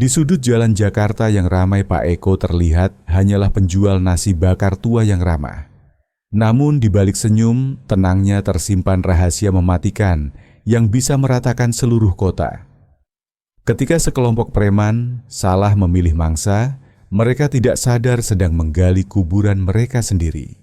Di sudut jalan Jakarta yang ramai, Pak Eko terlihat hanyalah penjual nasi bakar tua yang ramah. Namun di balik senyum, tenangnya tersimpan rahasia mematikan yang bisa meratakan seluruh kota. Ketika sekelompok preman salah memilih mangsa, mereka tidak sadar sedang menggali kuburan mereka sendiri.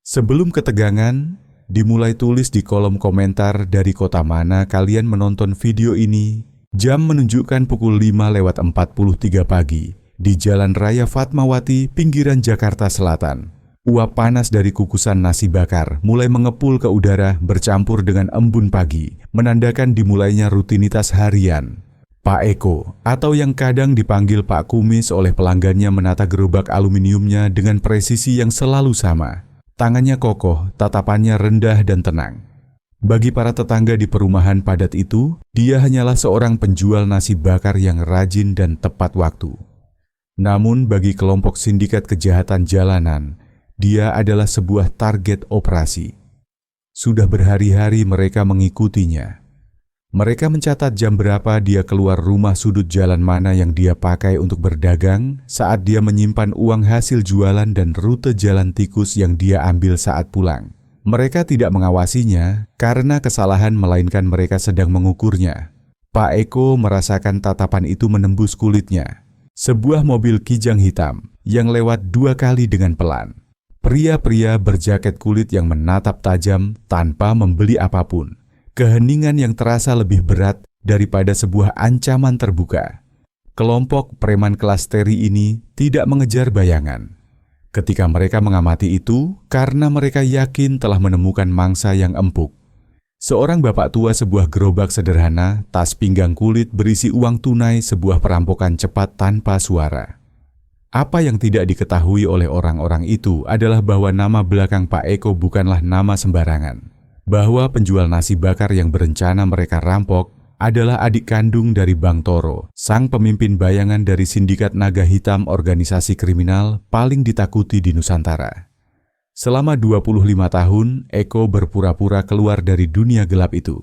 Sebelum ketegangan, dimulai tulis di kolom komentar dari kota mana kalian menonton video ini. Jam menunjukkan pukul 5:43 pagi di Jalan Raya Fatmawati, pinggiran Jakarta Selatan. Uap panas dari kukusan nasi bakar mulai mengepul ke udara bercampur dengan embun pagi, menandakan dimulainya rutinitas harian. Pak Eko, atau yang kadang dipanggil Pak Kumis oleh pelanggannya, menata gerobak aluminiumnya dengan presisi yang selalu sama. Tangannya kokoh, tatapannya rendah dan tenang. Bagi para tetangga di perumahan padat itu, dia hanyalah seorang penjual nasi bakar yang rajin dan tepat waktu. Namun bagi kelompok sindikat kejahatan jalanan, dia adalah sebuah target operasi. Sudah berhari-hari mereka mengikutinya. Mereka mencatat jam berapa dia keluar rumah, sudut jalan mana yang dia pakai untuk berdagang saat dia menyimpan uang hasil jualan, dan rute jalan tikus yang dia ambil saat pulang. Mereka tidak mengawasinya karena kesalahan, melainkan mereka sedang mengukurnya. Pak Eko merasakan tatapan itu menembus kulitnya. Sebuah mobil kijang hitam yang lewat 2 kali dengan pelan. Pria-pria berjaket kulit yang menatap tajam tanpa membeli apapun. Keheningan yang terasa lebih berat daripada sebuah ancaman terbuka. Kelompok preman kelas teri ini tidak mengejar bayangan. Ketika mereka mengamati itu, karena mereka yakin telah menemukan mangsa yang empuk. Seorang bapak tua, sebuah gerobak sederhana, tas pinggang kulit berisi uang tunai, sebuah perampokan cepat tanpa suara. Apa yang tidak diketahui oleh orang-orang itu adalah bahwa nama belakang Pak Eko bukanlah nama sembarangan. Bahwa penjual nasi bakar yang berencana mereka rampok adalah adik kandung dari Bang Toro, sang pemimpin bayangan dari sindikat naga hitam, organisasi kriminal paling ditakuti di Nusantara. Selama 25 tahun, Eko berpura-pura keluar dari dunia gelap itu.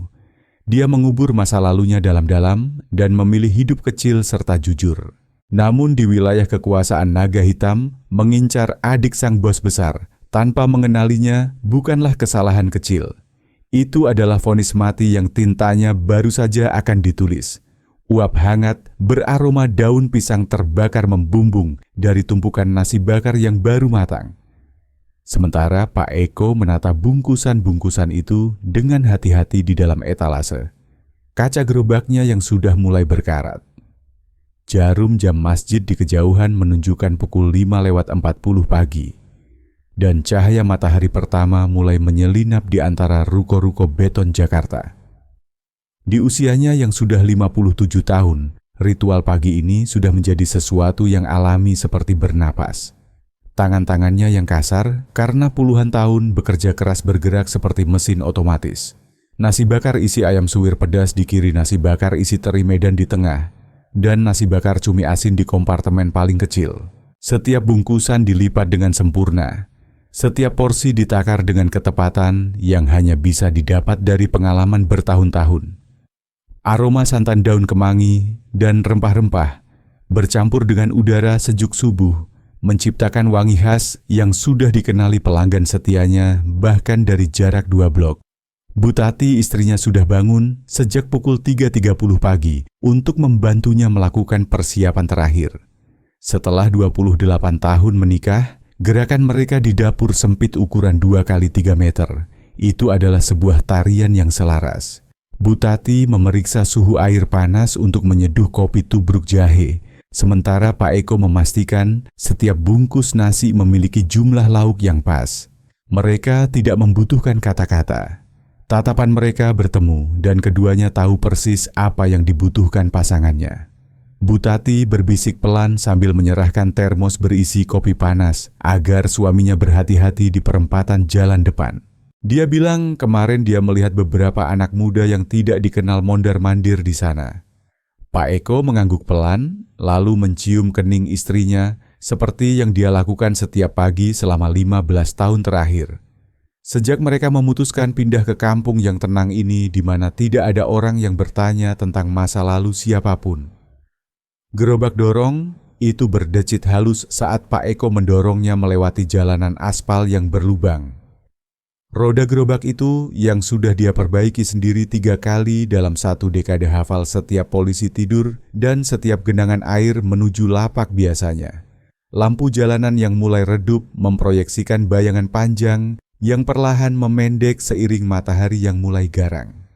Dia mengubur masa lalunya dalam-dalam dan memilih hidup kecil serta jujur. Namun di wilayah kekuasaan naga hitam, mengincar adik sang bos besar tanpa mengenalinya bukanlah kesalahan kecil. Itu adalah vonis mati yang tintanya baru saja akan ditulis. Uap hangat beraroma daun pisang terbakar membumbung dari tumpukan nasi bakar yang baru matang. Sementara Pak Eko menata bungkusan-bungkusan itu dengan hati-hati di dalam etalase. Kaca gerobaknya yang sudah mulai berkarat. Jarum jam masjid di kejauhan menunjukkan pukul 5:40 pagi. Dan cahaya matahari pertama mulai menyelinap di antara ruko-ruko beton Jakarta. Di usianya yang sudah 57 tahun, ritual pagi ini sudah menjadi sesuatu yang alami, seperti bernapas. Tangan-tangannya yang kasar karena puluhan tahun bekerja keras bergerak seperti mesin otomatis. Nasi bakar isi ayam suwir pedas di kiri, nasi bakar isi teri Medan di tengah, dan nasi bakar cumi asin di kompartemen paling kecil. Setiap bungkusan dilipat dengan sempurna. Setiap porsi ditakar dengan ketepatan yang hanya bisa didapat dari pengalaman bertahun-tahun. Aroma santan daun kemangi dan rempah-rempah bercampur dengan udara sejuk subuh menciptakan wangi khas yang sudah dikenali pelanggan setianya bahkan dari jarak 2 blok. Bu Tati, istrinya, sudah bangun sejak pukul 3:30 pagi untuk membantunya melakukan persiapan terakhir. Setelah 28 tahun menikah, gerakan mereka di dapur sempit ukuran 2 kali 3 meter itu adalah sebuah tarian yang selaras. Bu Tati memeriksa suhu air panas untuk menyeduh kopi tubruk jahe, sementara Pak Eko memastikan setiap bungkus nasi memiliki jumlah lauk yang pas. Mereka tidak membutuhkan kata-kata. Tatapan mereka bertemu dan keduanya tahu persis apa yang dibutuhkan pasangannya. Bu Tati berbisik pelan sambil menyerahkan termos berisi kopi panas agar suaminya berhati-hati di perempatan jalan depan. Dia bilang kemarin dia melihat beberapa anak muda yang tidak dikenal mondar-mandir di sana. Pak Eko mengangguk pelan, lalu mencium kening istrinya seperti yang dia lakukan setiap pagi selama 15 tahun terakhir. Sejak mereka memutuskan pindah ke kampung yang tenang ini, di mana tidak ada orang yang bertanya tentang masa lalu siapapun. Gerobak dorong itu berdecit halus saat Pak Eko mendorongnya melewati jalanan aspal yang berlubang. Roda gerobak itu yang sudah dia perbaiki sendiri 3 kali dalam 1 dekade hafal setiap polisi tidur dan setiap genangan air menuju lapak biasanya. Lampu jalanan yang mulai redup memproyeksikan bayangan panjang yang perlahan memendek seiring matahari yang mulai garang.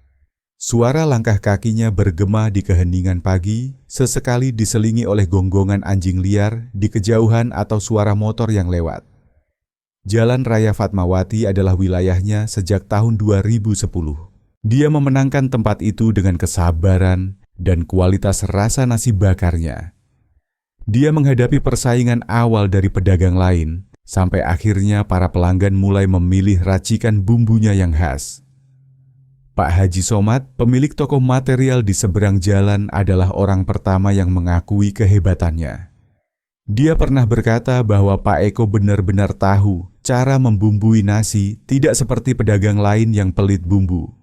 Suara langkah kakinya bergema di keheningan pagi, sesekali diselingi oleh gonggongan anjing liar di kejauhan atau suara motor yang lewat. Jalan Raya Fatmawati adalah wilayahnya sejak tahun 2010. Dia memenangkan tempat itu dengan kesabaran dan kualitas rasa nasi bakarnya. Dia menghadapi persaingan awal dari pedagang lain, sampai akhirnya para pelanggan mulai memilih racikan bumbunya yang khas. Pak Haji Somad, pemilik toko material di seberang jalan, adalah orang pertama yang mengakui kehebatannya. Dia pernah berkata bahwa Pak Eko benar-benar tahu cara membumbui nasi, tidak seperti pedagang lain yang pelit bumbu.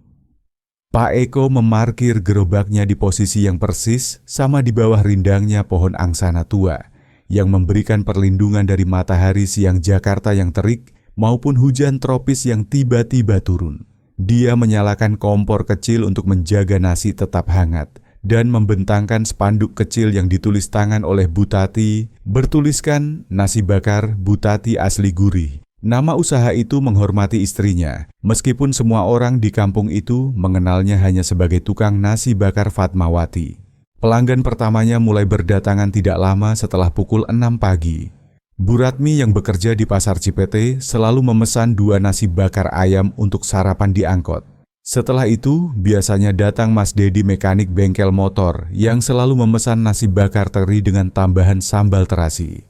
Pak Eko memarkir gerobaknya di posisi yang persis sama di bawah rindangnya pohon angsana tua yang memberikan perlindungan dari matahari siang Jakarta yang terik maupun hujan tropis yang tiba-tiba turun. Dia menyalakan kompor kecil untuk menjaga nasi tetap hangat dan membentangkan spanduk kecil yang ditulis tangan oleh Bu Tati, bertuliskan nasi bakar Bu Tati asli gurih. Nama usaha itu menghormati istrinya, meskipun semua orang di kampung itu mengenalnya hanya sebagai tukang nasi bakar Fatmawati. Pelanggan pertamanya mulai berdatangan tidak lama setelah pukul 6 pagi. Bu Ratmi yang bekerja di Pasar Cipete selalu memesan 2 nasi bakar ayam untuk sarapan di angkot. Setelah itu, biasanya datang Mas Dedi mekanik bengkel motor yang selalu memesan nasi bakar teri dengan tambahan sambal terasi.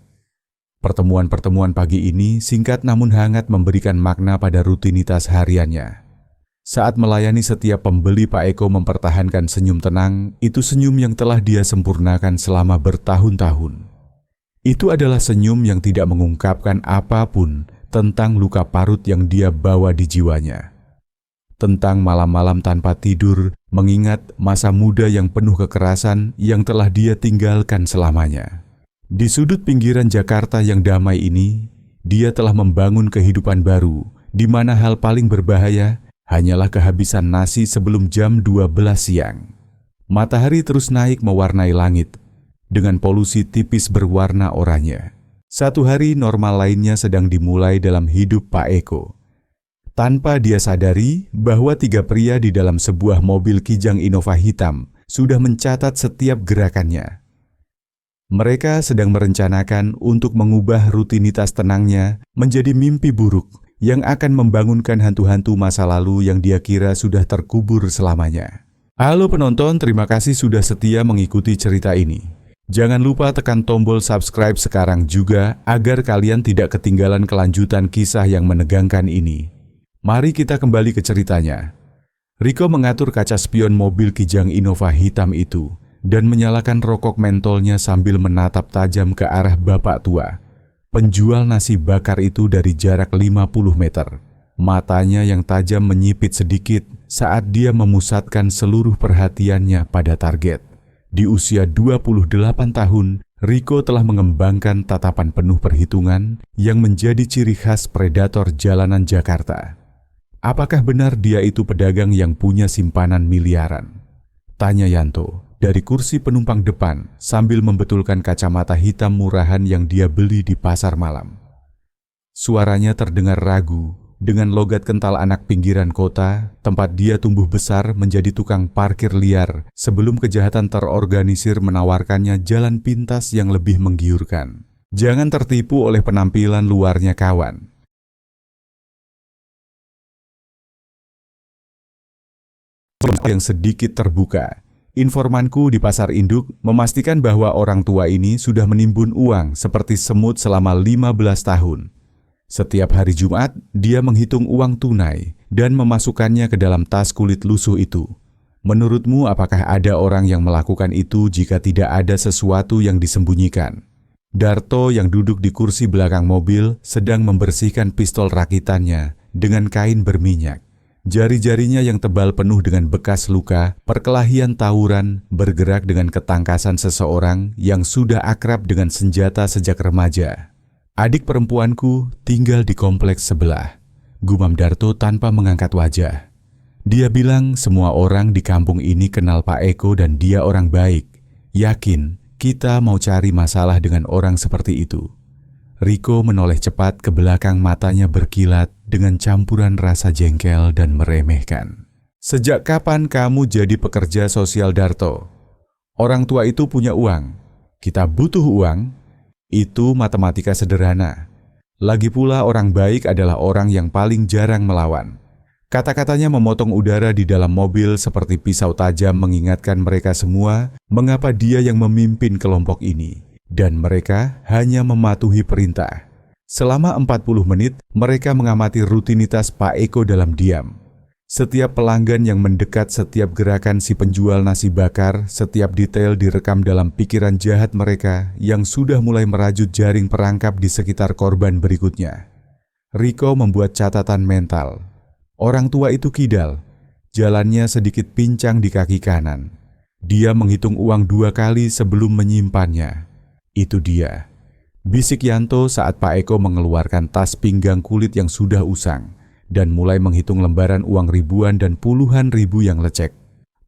Pertemuan-pertemuan pagi ini singkat namun hangat memberikan makna pada rutinitas hariannya. Saat melayani setiap pembeli, Pak Eko mempertahankan senyum tenang, itu senyum yang telah dia sempurnakan selama bertahun-tahun. Itu adalah senyum yang tidak mengungkapkan apapun tentang luka parut yang dia bawa di jiwanya. Tentang malam-malam tanpa tidur, mengingat masa muda yang penuh kekerasan yang telah dia tinggalkan selamanya. Di sudut pinggiran Jakarta yang damai ini, dia telah membangun kehidupan baru, di mana hal paling berbahaya hanyalah kehabisan nasi sebelum jam 12 siang. Matahari terus naik mewarnai langit, dengan polusi tipis berwarna oranye. Satu hari normal lainnya sedang dimulai dalam hidup Pak Eko. Tanpa dia sadari bahwa 3 pria di dalam sebuah mobil Kijang Innova hitam sudah mencatat setiap gerakannya. Mereka sedang merencanakan untuk mengubah rutinitas tenangnya menjadi mimpi buruk yang akan membangunkan hantu-hantu masa lalu yang dia kira sudah terkubur selamanya. Halo penonton, terima kasih sudah setia mengikuti cerita ini. Jangan lupa tekan tombol subscribe sekarang juga agar kalian tidak ketinggalan kelanjutan kisah yang menegangkan ini. Mari kita kembali ke ceritanya. Riko mengatur kaca spion mobil Kijang Innova hitam itu dan menyalakan rokok mentolnya sambil menatap tajam ke arah bapak tua, penjual nasi bakar itu dari jarak 50 meter. Matanya yang tajam menyipit sedikit saat dia memusatkan seluruh perhatiannya pada target. Di usia 28 tahun, Riko telah mengembangkan tatapan penuh perhitungan yang menjadi ciri khas predator jalanan Jakarta. Apakah benar dia itu pedagang yang punya simpanan miliaran? Tanya Yanto dari kursi penumpang depan sambil membetulkan kacamata hitam murahan yang dia beli di pasar malam. Suaranya terdengar ragu. Dengan logat kental anak pinggiran kota, tempat dia tumbuh besar menjadi tukang parkir liar sebelum kejahatan terorganisir menawarkannya jalan pintas yang lebih menggiurkan. Jangan tertipu oleh penampilan luarnya kawan. Yang sedikit terbuka. Informanku di pasar induk memastikan bahwa orang tua ini sudah menimbun uang seperti semut selama 15 tahun. Setiap hari Jumat, dia menghitung uang tunai dan memasukkannya ke dalam tas kulit lusuh itu. Menurutmu apakah ada orang yang melakukan itu jika tidak ada sesuatu yang disembunyikan? Darto yang duduk di kursi belakang mobil sedang membersihkan pistol rakitannya dengan kain berminyak. Jari-jarinya yang tebal penuh dengan bekas luka, perkelahian tawuran, bergerak dengan ketangkasan seseorang yang sudah akrab dengan senjata sejak remaja. "Adik perempuanku tinggal di kompleks sebelah," gumam Darto tanpa mengangkat wajah. Dia bilang semua orang di kampung ini kenal Pak Eko dan dia orang baik. Yakin kita mau cari masalah dengan orang seperti itu. Riko menoleh cepat ke belakang, matanya berkilat dengan campuran rasa jengkel dan meremehkan. "Sejak kapan kamu jadi pekerja sosial, Darto? Orang tua itu punya uang. Kita butuh uang. Itu matematika sederhana. Lagi pula orang baik adalah orang yang paling jarang melawan." Kata-katanya memotong udara di dalam mobil seperti pisau tajam, mengingatkan mereka semua mengapa dia yang memimpin kelompok ini. Dan mereka hanya mematuhi perintah. Selama 40 menit, mereka mengamati rutinitas Pak Eko dalam diam. Setiap pelanggan yang mendekat, setiap gerakan si penjual nasi bakar, setiap detail direkam dalam pikiran jahat mereka yang sudah mulai merajut jaring perangkap di sekitar korban berikutnya. Riko membuat catatan mental. Orang tua itu kidal, jalannya sedikit pincang di kaki kanan. Dia menghitung uang 2 kali sebelum menyimpannya. "Itu dia," bisik Yanto saat Pak Eko mengeluarkan tas pinggang kulit yang sudah usang dan mulai menghitung lembaran uang ribuan dan puluhan ribu yang lecek.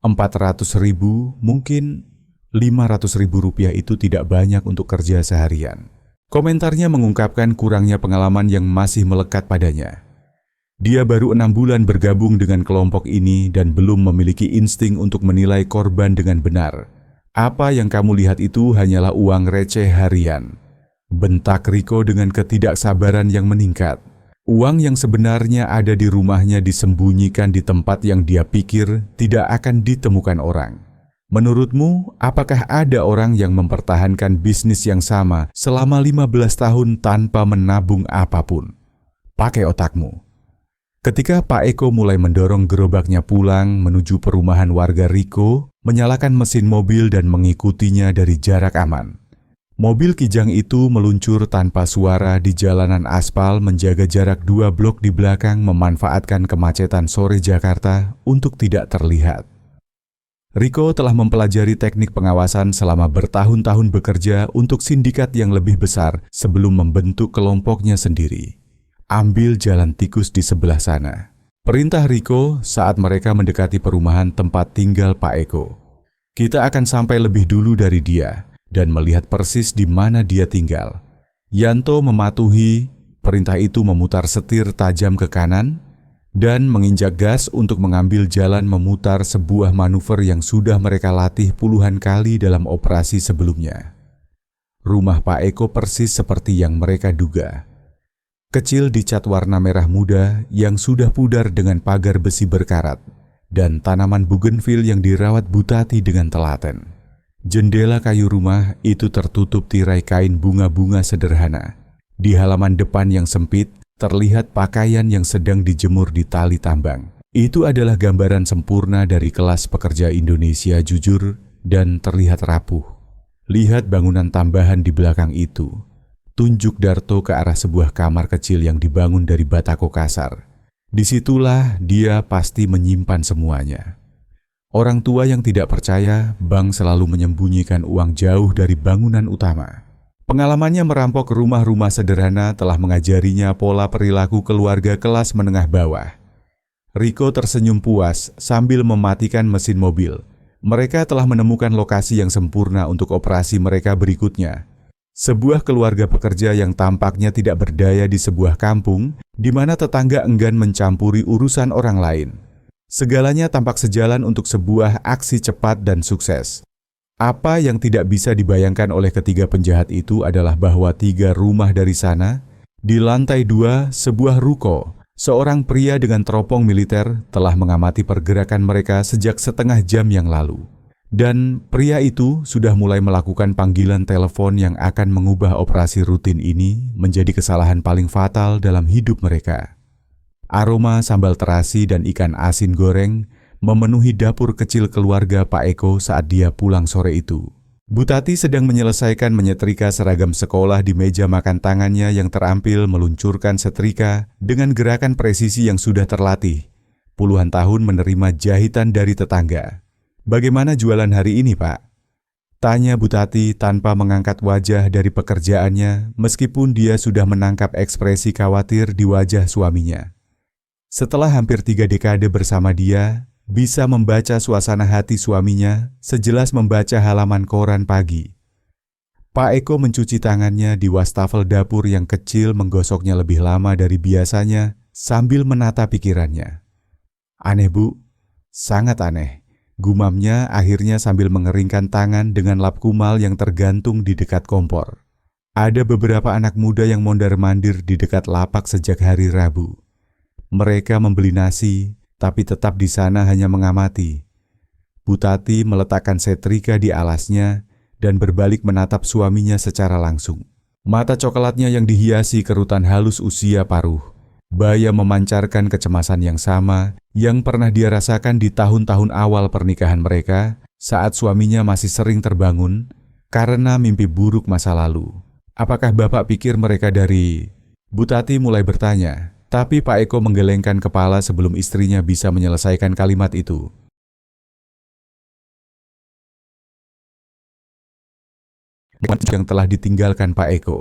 400.000, mungkin 500.000 rupiah itu tidak banyak untuk kerja seharian. Komentarnya mengungkapkan kurangnya pengalaman yang masih melekat padanya. Dia baru 6 bulan bergabung dengan kelompok ini dan belum memiliki insting untuk menilai korban dengan benar. "Apa yang kamu lihat itu hanyalah uang receh harian," bentak Riko dengan ketidaksabaran yang meningkat. Uang yang sebenarnya ada di rumahnya disembunyikan di tempat yang dia pikir tidak akan ditemukan orang. Menurutmu, apakah ada orang yang mempertahankan bisnis yang sama selama 15 tahun tanpa menabung apapun? Pakai otakmu. Ketika Pak Eko mulai mendorong gerobaknya pulang menuju perumahan warga, Riko menyalakan mesin mobil dan mengikutinya dari jarak aman. Mobil kijang itu meluncur tanpa suara di jalanan aspal, menjaga jarak 2 blok di belakang, memanfaatkan kemacetan sore Jakarta untuk tidak terlihat. Riko telah mempelajari teknik pengawasan selama bertahun-tahun bekerja untuk sindikat yang lebih besar sebelum membentuk kelompoknya sendiri. "Ambil jalan tikus di sebelah sana," perintah Riko saat mereka mendekati perumahan tempat tinggal Pak Eko. "Kita akan sampai lebih dulu dari dia dan melihat persis di mana dia tinggal." Yanto mematuhi perintah itu, memutar setir tajam ke kanan dan menginjak gas untuk mengambil jalan memutar, sebuah manuver yang sudah mereka latih puluhan kali dalam operasi sebelumnya. Rumah Pak Eko persis seperti yang mereka duga. Kecil, dicat warna merah muda yang sudah pudar dengan pagar besi berkarat dan tanaman bougainville yang dirawat Butati dengan telaten. Jendela kayu rumah itu tertutup tirai kain bunga-bunga sederhana. Di halaman depan yang sempit, terlihat pakaian yang sedang dijemur di tali tambang. Itu adalah gambaran sempurna dari kelas pekerja Indonesia jujur dan terlihat rapuh. "Lihat bangunan tambahan di belakang itu," tunjuk Darto ke arah sebuah kamar kecil yang dibangun dari batako kasar. "Disitulah dia pasti menyimpan semuanya." Orang tua yang tidak percaya bank selalu menyembunyikan uang jauh dari bangunan utama. Pengalamannya merampok rumah-rumah sederhana telah mengajarinya pola perilaku keluarga kelas menengah bawah. Riko tersenyum puas sambil mematikan mesin mobil. Mereka telah menemukan lokasi yang sempurna untuk operasi mereka berikutnya. Sebuah keluarga pekerja yang tampaknya tidak berdaya di sebuah kampung di mana tetangga enggan mencampuri urusan orang lain. Segalanya tampak sejalan untuk sebuah aksi cepat dan sukses. Apa yang tidak bisa dibayangkan oleh ketiga penjahat itu adalah bahwa 3 rumah dari sana, di lantai 2 sebuah ruko, seorang pria dengan teropong militer telah mengamati pergerakan mereka sejak setengah jam yang lalu. Dan pria itu sudah mulai melakukan panggilan telepon yang akan mengubah operasi rutin ini menjadi kesalahan paling fatal dalam hidup mereka. Aroma sambal terasi dan ikan asin goreng memenuhi dapur kecil keluarga Pak Eko saat dia pulang sore itu. Butati sedang menyelesaikan menyetrika seragam sekolah di meja makan tangannya yang terampil meluncurkan setrika dengan gerakan presisi yang sudah terlatih. Puluhan tahun menerima jahitan dari tetangga. "Bagaimana jualan hari ini, Pak?" tanya Bu Tati tanpa mengangkat wajah dari pekerjaannya meskipun dia sudah menangkap ekspresi khawatir di wajah suaminya. Setelah hampir 3 dekade bersama dia, bisa membaca suasana hati suaminya sejelas membaca halaman koran pagi. Pak Eko mencuci tangannya di wastafel dapur yang kecil menggosoknya lebih lama dari biasanya sambil menata pikirannya. "Aneh, Bu, sangat aneh," gumamnya akhirnya sambil mengeringkan tangan dengan lap kumal yang tergantung di dekat kompor. Ada beberapa anak muda yang mondar-mandir di dekat lapak sejak hari Rabu. Mereka membeli nasi, tapi tetap di sana hanya mengamati. Bu Tati meletakkan setrika di alasnya dan berbalik menatap suaminya secara langsung. Mata coklatnya yang dihiasi kerutan halus usia paruh. Baya memancarkan kecemasan yang sama yang pernah dia rasakan di tahun-tahun awal pernikahan mereka saat suaminya masih sering terbangun karena mimpi buruk masa lalu. "Apakah Bapak pikir mereka dari..." Bu Tati mulai bertanya, tapi Pak Eko menggelengkan kepala sebelum istrinya bisa menyelesaikan kalimat itu. Yang telah ditinggalkan Pak Eko.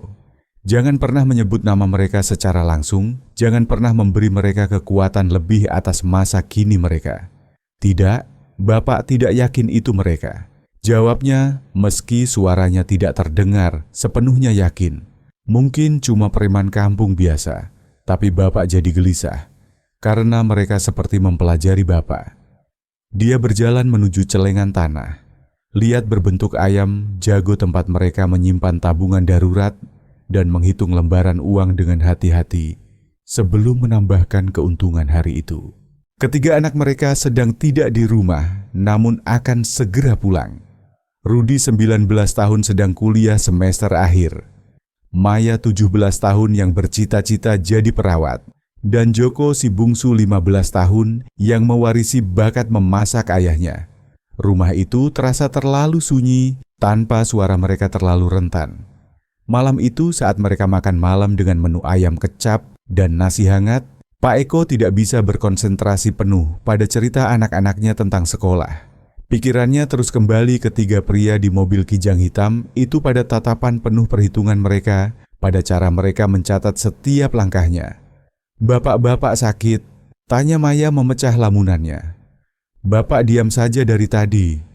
Jangan pernah menyebut nama mereka secara langsung, jangan pernah memberi mereka kekuatan lebih atas masa kini mereka. "Tidak, Bapak tidak yakin itu mereka," jawabnya meski suaranya tidak terdengar, sepenuhnya yakin. "Mungkin cuma preman kampung biasa, tapi Bapak jadi gelisah, karena mereka seperti mempelajari Bapak." Dia berjalan menuju celengan tanah. Lihat berbentuk ayam, jago tempat mereka menyimpan tabungan darurat, dan menghitung lembaran uang dengan hati-hati sebelum menambahkan keuntungan hari itu. Ketiga anak mereka sedang tidak di rumah, namun akan segera pulang. Rudi 19 tahun sedang kuliah semester akhir. Maya 17 tahun yang bercita-cita jadi perawat. Dan Joko si bungsu 15 tahun yang mewarisi bakat memasak ayahnya. Rumah itu terasa terlalu sunyi tanpa suara mereka terlalu rentan. Malam itu saat mereka makan malam dengan menu ayam kecap dan nasi hangat, Pak Eko tidak bisa berkonsentrasi penuh pada cerita anak-anaknya tentang sekolah. Pikirannya terus kembali ke 3 pria di mobil kijang hitam itu pada tatapan penuh perhitungan mereka, pada cara mereka mencatat setiap langkahnya. "Bapak-bapak sakit?" tanya Maya memecah lamunannya. "Bapak diam saja dari tadi."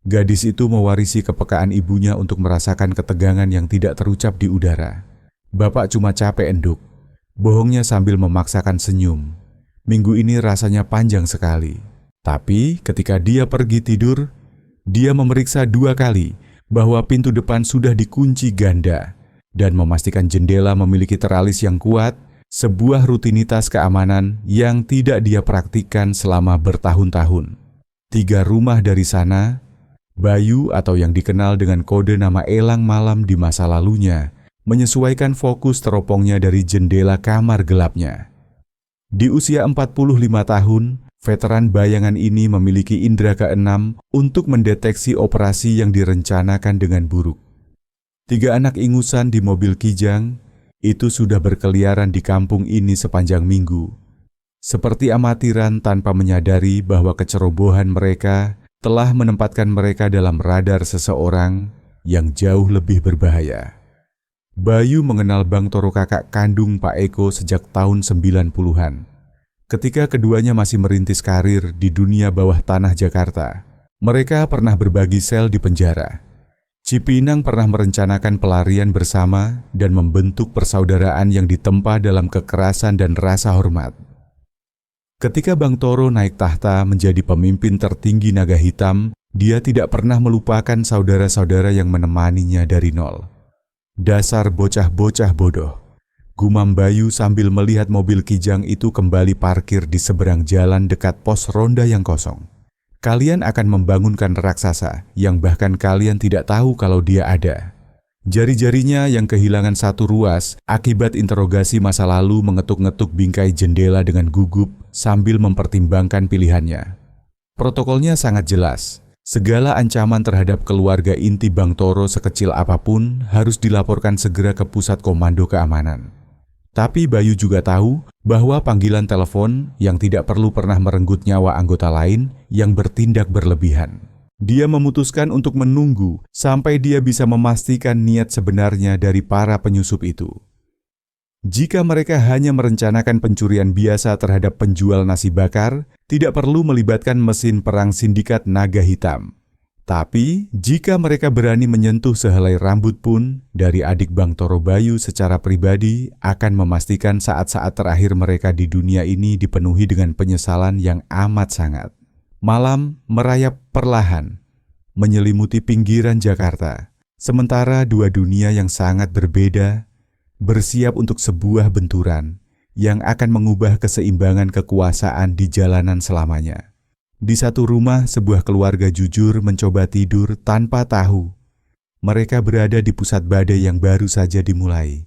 Gadis itu mewarisi kepekaan ibunya untuk merasakan ketegangan yang tidak terucap di udara. "Bapak cuma capek, Enduk," bohongnya sambil memaksakan senyum. "Minggu ini rasanya panjang sekali." Tapi ketika dia pergi tidur, dia memeriksa 2 kali bahwa pintu depan sudah dikunci ganda dan memastikan jendela memiliki teralis yang kuat, sebuah rutinitas keamanan yang tidak dia praktikkan selama bertahun-tahun. 3 rumah dari sana, Bayu atau yang dikenal dengan kode nama Elang Malam di masa lalunya, menyesuaikan fokus teropongnya dari jendela kamar gelapnya. Di usia 45 tahun, veteran bayangan ini memiliki indera keenam untuk mendeteksi operasi yang direncanakan dengan buruk. 3 anak ingusan di mobil kijang itu sudah berkeliaran di kampung ini sepanjang minggu. Seperti amatiran tanpa menyadari bahwa kecerobohan mereka telah menempatkan mereka dalam radar seseorang yang jauh lebih berbahaya. Bayu mengenal Bang Toro, kakak kandung Pak Eko, sejak tahun 90-an. Ketika keduanya masih merintis karir di dunia bawah tanah Jakarta, mereka pernah berbagi sel di penjara. Cipinang pernah merencanakan pelarian bersama dan membentuk persaudaraan yang ditempa dalam kekerasan dan rasa hormat. Ketika Bang Toro naik tahta menjadi pemimpin tertinggi naga hitam, dia tidak pernah melupakan saudara-saudara yang menemaninya dari nol. "Dasar bocah-bocah bodoh," gumam Bayu sambil melihat mobil kijang itu kembali parkir di seberang jalan dekat pos ronda yang kosong. "Kalian akan membangunkan raksasa yang bahkan kalian tidak tahu kalau dia ada." Jari-jarinya yang kehilangan satu ruas akibat interogasi masa lalu mengetuk-ngetuk bingkai jendela dengan gugup sambil mempertimbangkan pilihannya. Protokolnya sangat jelas. Segala ancaman terhadap keluarga inti Bang Toro sekecil apapun harus dilaporkan segera ke pusat komando keamanan. Tapi Bayu juga tahu bahwa panggilan telepon yang tidak perlu pernah merenggut nyawa anggota lain yang bertindak berlebihan. Dia memutuskan untuk menunggu sampai dia bisa memastikan niat sebenarnya dari para penyusup itu. Jika mereka hanya merencanakan pencurian biasa terhadap penjual nasi bakar, tidak perlu melibatkan mesin perang sindikat naga hitam. Tapi, jika mereka berani menyentuh sehelai rambut pun dari adik Bang Toro Bayu secara pribadi, akan memastikan saat-saat terakhir mereka di dunia ini dipenuhi dengan penyesalan yang amat sangat. Malam merayap perlahan, menyelimuti pinggiran Jakarta, sementara dua dunia yang sangat berbeda bersiap untuk sebuah benturan yang akan mengubah keseimbangan kekuasaan di jalanan selamanya. Di satu rumah, sebuah keluarga jujur mencoba tidur tanpa tahu mereka berada di pusat badai yang baru saja dimulai.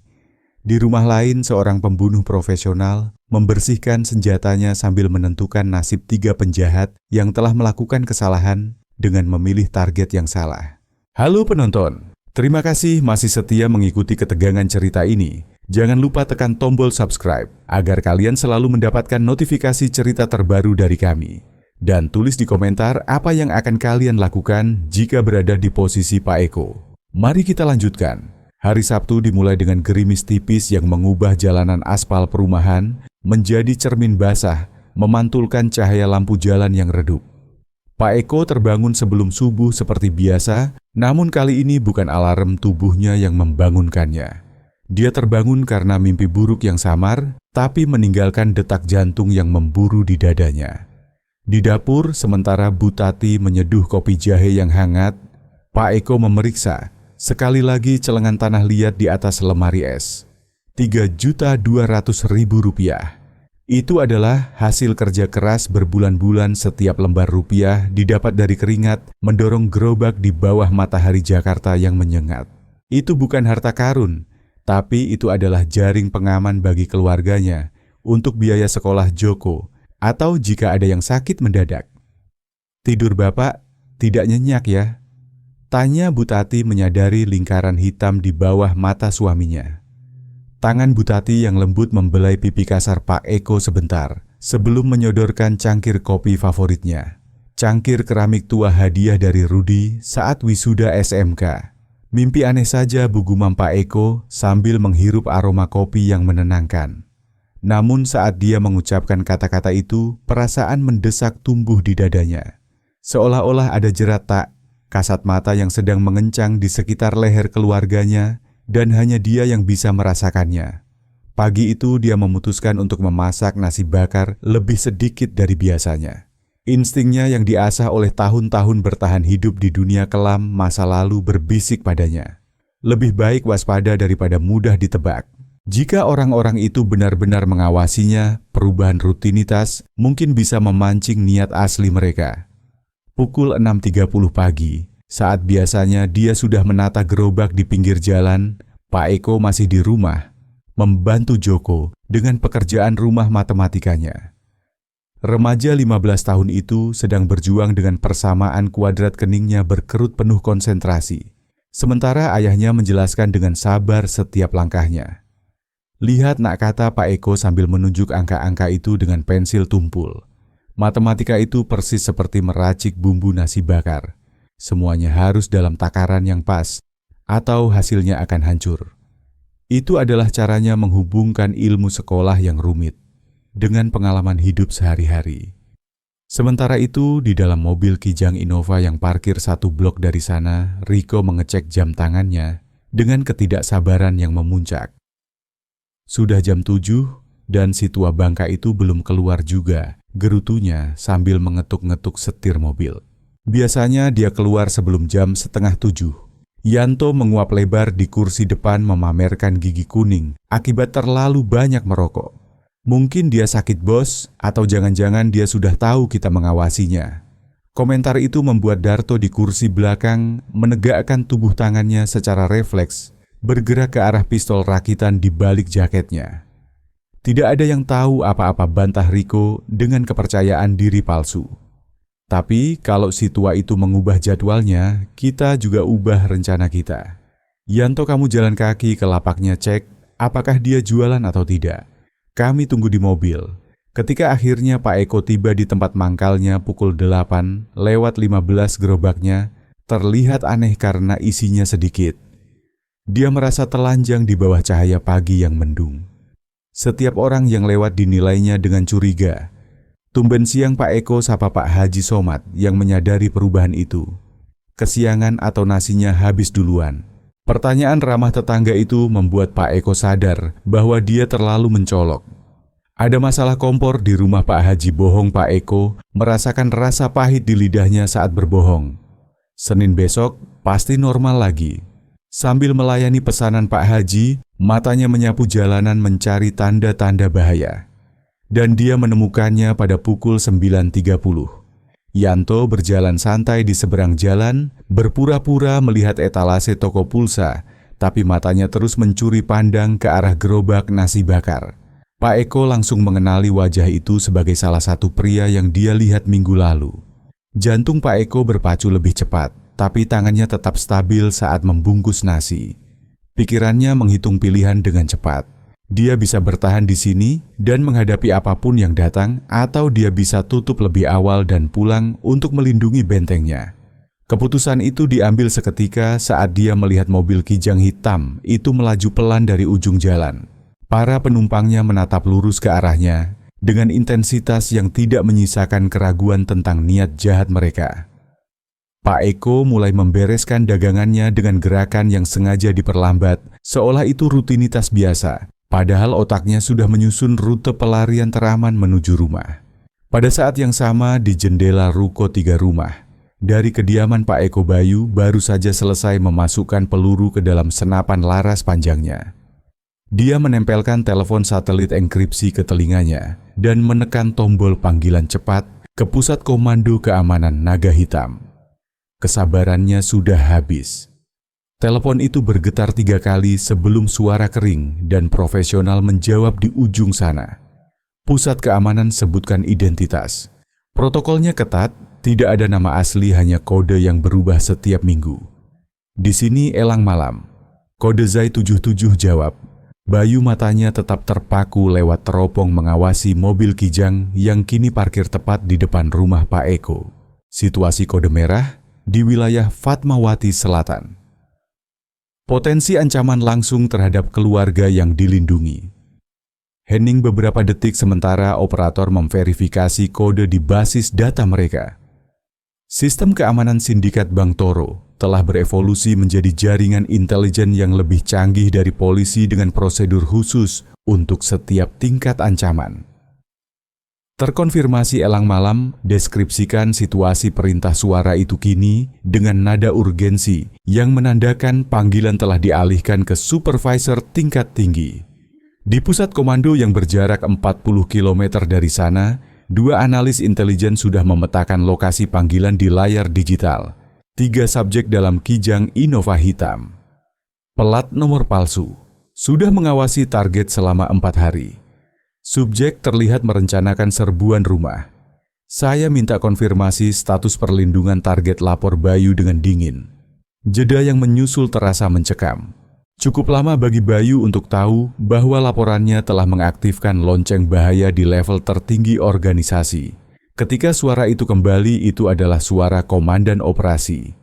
Di rumah lain, seorang pembunuh profesional membersihkan senjatanya sambil menentukan nasib 3 penjahat yang telah melakukan kesalahan dengan memilih target yang salah. Halo penonton! Terima kasih masih setia mengikuti ketegangan cerita ini. Jangan lupa tekan tombol subscribe agar kalian selalu mendapatkan notifikasi cerita terbaru dari kami. Dan tulis di komentar apa yang akan kalian lakukan jika berada di posisi Pak Eko. Mari kita lanjutkan. Hari Sabtu dimulai dengan gerimis tipis yang mengubah jalanan aspal perumahan menjadi cermin basah, memantulkan cahaya lampu jalan yang redup. Pak Eko terbangun sebelum subuh seperti biasa, namun kali ini bukan alarm tubuhnya yang membangunkannya. Dia terbangun karena mimpi buruk yang samar, tapi meninggalkan detak jantung yang memburu di dadanya. Di dapur, sementara Bu Tati menyeduh kopi jahe yang hangat, Pak Eko memeriksa sekali lagi celengan tanah liat di atas lemari es. Rp3.200.000. Itu adalah hasil kerja keras berbulan-bulan. Setiap lembar rupiah didapat dari keringat mendorong gerobak di bawah matahari Jakarta yang menyengat. Itu bukan harta karun, tapi itu adalah jaring pengaman bagi keluarganya untuk biaya sekolah Joko atau jika ada yang sakit mendadak. Tidur Bapak tidak nyenyak ya? Tanya Bu Tati menyadari lingkaran hitam di bawah mata suaminya. Tangan Bu Tati yang lembut membelai pipi kasar Pak Eko sebentar sebelum menyodorkan cangkir kopi favoritnya. Cangkir keramik tua hadiah dari Rudi saat wisuda SMK. Mimpi aneh saja Bu gumam Pak Eko sambil menghirup aroma kopi yang menenangkan. Namun saat dia mengucapkan kata-kata itu, perasaan mendesak tumbuh di dadanya. Seolah-olah ada jerat tak kasat mata yang sedang mengencang di sekitar leher keluarganya, dan hanya dia yang bisa merasakannya. Pagi itu dia memutuskan untuk memasak nasi bakar lebih sedikit dari biasanya. Instingnya yang diasah oleh tahun-tahun bertahan hidup di dunia kelam masa lalu berbisik padanya. Lebih baik waspada daripada mudah ditebak. Jika orang-orang itu benar-benar mengawasinya, perubahan rutinitas mungkin bisa memancing niat asli mereka. Pukul 6.30 pagi. Saat biasanya dia sudah menata gerobak di pinggir jalan, Pak Eko masih di rumah, membantu Joko dengan pekerjaan rumah matematikanya. Remaja 15 tahun itu sedang berjuang dengan persamaan kuadrat keningnya berkerut penuh konsentrasi, sementara ayahnya menjelaskan dengan sabar setiap langkahnya. Lihat nak, kata Pak Eko sambil menunjuk angka-angka itu dengan pensil tumpul. Matematika itu persis seperti meracik bumbu nasi bakar. Semuanya harus dalam takaran yang pas, atau hasilnya akan hancur. Itu adalah caranya menghubungkan ilmu sekolah yang rumit dengan pengalaman hidup sehari-hari. Sementara itu, di dalam mobil Kijang Innova yang parkir 1 blok dari sana, Riko mengecek jam tangannya dengan ketidaksabaran yang memuncak. Sudah jam 7 dan si tua bangka itu belum keluar juga, gerutunya sambil mengetuk-ngetuk setir mobil. Biasanya dia keluar sebelum jam 6:30. Yanto menguap lebar di kursi depan memamerkan gigi kuning akibat terlalu banyak merokok. Mungkin dia sakit bos, atau jangan-jangan dia sudah tahu kita mengawasinya. Komentar itu membuat Darto di kursi belakang menegakkan tubuh tangannya secara refleks, bergerak ke arah pistol rakitan di balik jaketnya. Tidak ada yang tahu apa-apa, bantah Riko dengan kepercayaan diri palsu. Tapi kalau si tua itu mengubah jadwalnya, kita juga ubah rencana kita. Yanto, kamu jalan kaki ke lapaknya cek, apakah dia jualan atau tidak. Kami tunggu di mobil. Ketika akhirnya Pak Eko tiba di tempat mangkalnya pukul 8 lewat 15 gerobaknya terlihat aneh karena isinya sedikit. Dia merasa telanjang di bawah cahaya pagi yang mendung. Setiap orang yang lewat dinilainya dengan curiga. Tumben siang Pak Eko sapa Pak Haji Somad yang menyadari perubahan itu. Kesiangan atau nasinya habis duluan. Pertanyaan ramah tetangga itu membuat Pak Eko sadar bahwa dia terlalu mencolok. Ada masalah kompor di rumah Pak Haji. Bohong. Pak Eko merasakan rasa pahit di lidahnya saat berbohong. Senin besok pasti normal lagi. Sambil melayani pesanan Pak Haji, matanya menyapu jalanan mencari tanda-tanda bahaya. Dan dia menemukannya pada pukul 9.30. Yanto berjalan santai di seberang jalan, berpura-pura melihat etalase toko pulsa, tapi matanya terus mencuri pandang ke arah gerobak nasi bakar. Pak Eko langsung mengenali wajah itu sebagai salah satu pria yang dia lihat minggu lalu. Jantung Pak Eko berpacu lebih cepat, tapi tangannya tetap stabil saat membungkus nasi. Pikirannya menghitung pilihan dengan cepat. Dia bisa bertahan di sini dan menghadapi apapun yang datang, atau dia bisa tutup lebih awal dan pulang untuk melindungi bentengnya. Keputusan itu diambil seketika saat dia melihat mobil Kijang hitam itu melaju pelan dari ujung jalan. Para penumpangnya menatap lurus ke arahnya dengan intensitas yang tidak menyisakan keraguan tentang niat jahat mereka. Pak Eko mulai membereskan dagangannya dengan gerakan yang sengaja diperlambat, seolah itu rutinitas biasa. Padahal otaknya sudah menyusun rute pelarian teraman menuju rumah. Pada saat yang sama di jendela ruko 3 rumah, dari kediaman Pak Eko Bayu baru saja selesai memasukkan peluru ke dalam senapan laras panjangnya. Dia menempelkan telepon satelit enkripsi ke telinganya dan menekan tombol panggilan cepat ke pusat komando keamanan Naga Hitam. Kesabarannya sudah habis. Telepon itu bergetar 3 kali sebelum suara kering dan profesional menjawab di ujung sana. Pusat keamanan sebutkan identitas. Protokolnya ketat, tidak ada nama asli, hanya kode yang berubah setiap minggu. Di sini Elang Malam. Kode Zai 77 jawab. Bayu matanya tetap terpaku lewat teropong mengawasi mobil Kijang yang kini parkir tepat di depan rumah Pak Eko. Situasi kode merah di wilayah Fatmawati Selatan. Potensi ancaman langsung terhadap keluarga yang dilindungi. Hening beberapa detik sementara operator memverifikasi kode di basis data mereka. Sistem keamanan sindikat Bank Toro telah berevolusi menjadi jaringan intelijen yang lebih canggih dari polisi dengan prosedur khusus untuk setiap tingkat ancaman. Terkonfirmasi Elang Malam deskripsikan situasi perintah suara itu kini dengan nada urgensi yang menandakan panggilan telah dialihkan ke supervisor tingkat tinggi. Di pusat komando yang berjarak 40 km dari sana, 2 analis intelijen sudah memetakan lokasi panggilan di layar digital. 3 subjek dalam Kijang Innova hitam. Pelat nomor palsu. Sudah mengawasi target selama 4 hari. Subjek terlihat merencanakan serbuan rumah. Saya minta konfirmasi status perlindungan target, lapor Bayu dengan dingin. Jeda yang menyusul terasa mencekam. Cukup lama bagi Bayu untuk tahu bahwa laporannya telah mengaktifkan lonceng bahaya di level tertinggi organisasi. Ketika suara itu kembali, itu adalah suara komandan operasi.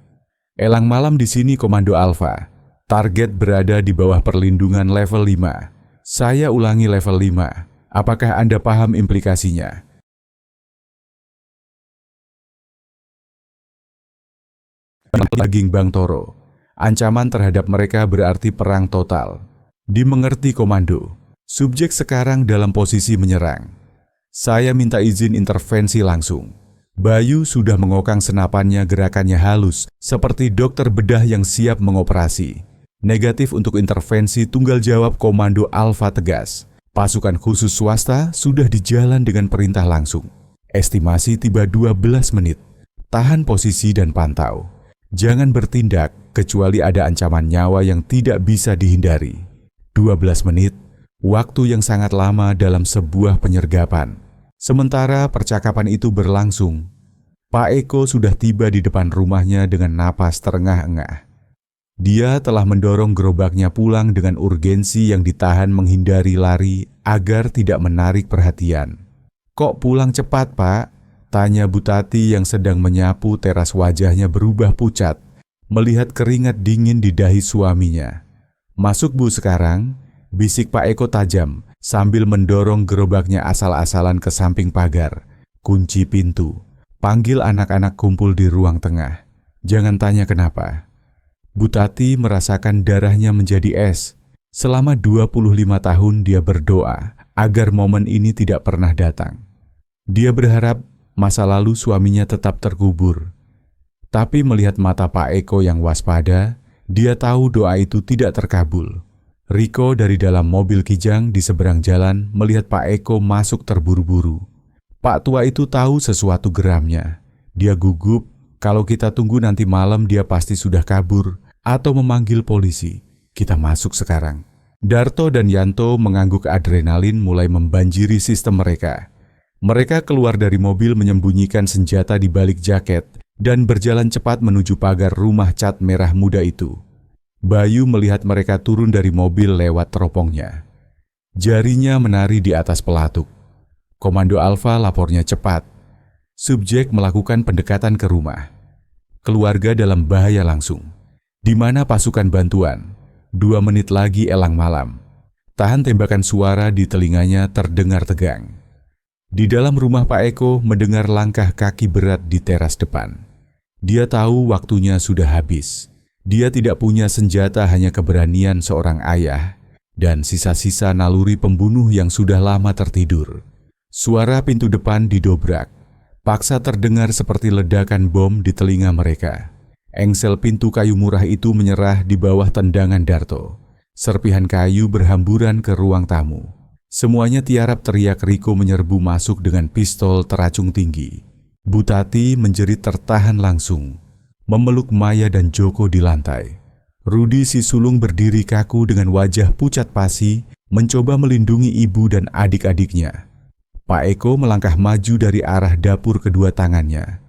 Elang Malam di sini Komando Alfa. Target berada di bawah perlindungan level 5. Saya ulangi, level 5. Apakah Anda paham implikasinya? Daging Bank Toro. Ancaman terhadap mereka berarti perang total. Dimengerti komando. Subjek sekarang dalam posisi menyerang. Saya minta izin intervensi langsung. Bayu sudah mengokang senapannya, gerakannya halus, seperti dokter bedah yang siap mengoperasi. Negatif untuk intervensi, tunggal jawab Komando Alfa tegas. Pasukan khusus swasta sudah di jalan dengan perintah langsung. Estimasi tiba 12 menit. Tahan posisi dan pantau. Jangan bertindak kecuali ada ancaman nyawa yang tidak bisa dihindari. 12 menit, waktu yang sangat lama dalam sebuah penyergapan. Sementara percakapan itu berlangsung, Pak Eko sudah tiba di depan rumahnya dengan napas terengah-engah. Dia telah mendorong gerobaknya pulang dengan urgensi yang ditahan menghindari lari agar tidak menarik perhatian. "Kok pulang cepat, Pak?" tanya Bu Tati yang sedang menyapu teras. Wajahnya berubah pucat melihat keringat dingin di dahi suaminya. "Masuk, Bu, sekarang," bisik Pak Eko tajam sambil mendorong gerobaknya asal-asalan ke samping pagar. "Kunci pintu. Panggil anak-anak kumpul di ruang tengah. Jangan tanya kenapa." Bu Tati merasakan darahnya menjadi es. Selama 25 tahun dia berdoa agar momen ini tidak pernah datang. Dia berharap masa lalu suaminya tetap terkubur. Tapi melihat mata Pak Eko yang waspada, dia tahu doa itu tidak terkabul. Riko dari dalam mobil Kijang di seberang jalan melihat Pak Eko masuk terburu-buru. Pak tua itu tahu sesuatu geramnya. Dia gugup, kalau kita tunggu nanti malam dia pasti sudah kabur atau memanggil polisi. Kita masuk sekarang. Darto dan Yanto mengangguk, adrenalin mulai membanjiri sistem mereka. Mereka keluar dari mobil menyembunyikan senjata di balik jaket dan berjalan cepat menuju pagar rumah cat merah muda itu. Bayu melihat mereka turun dari mobil lewat teropongnya. Jarinya menari di atas pelatuk. Komando Alfa lapornya cepat. Subjek melakukan pendekatan ke rumah. Keluarga dalam bahaya langsung. Di mana pasukan bantuan? 2 menit lagi elang malam. Tahan tembakan. Suara di telinganya terdengar tegang. Di dalam rumah Pak Eko mendengar langkah kaki berat di teras depan. Dia tahu waktunya sudah habis. Dia tidak punya senjata, hanya keberanian seorang ayah dan sisa-sisa naluri pembunuh yang sudah lama tertidur. Suara pintu depan didobrak. Paksa terdengar seperti ledakan bom di telinga mereka. Engsel pintu kayu murah itu menyerah di bawah tendangan Darto. Serpihan kayu berhamburan ke ruang tamu. Semuanya tiarap. Teriak Riko menyerbu masuk dengan pistol teracung tinggi. Bu Tati menjerit tertahan langsung, memeluk Maya dan Joko di lantai. Rudi si sulung berdiri kaku dengan wajah pucat pasi, mencoba melindungi ibu dan adik-adiknya. Pak Eko melangkah maju dari arah dapur, kedua tangannya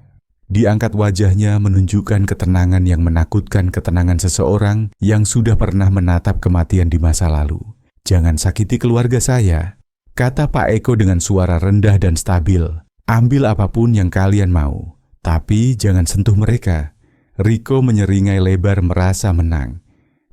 diangkat, wajahnya menunjukkan ketenangan yang menakutkan, ketenangan seseorang yang sudah pernah menatap kematian di masa lalu. "Jangan sakiti keluarga saya," kata Pak Eko dengan suara rendah dan stabil. "Ambil apapun yang kalian mau, tapi jangan sentuh mereka." Riko menyeringai lebar merasa menang.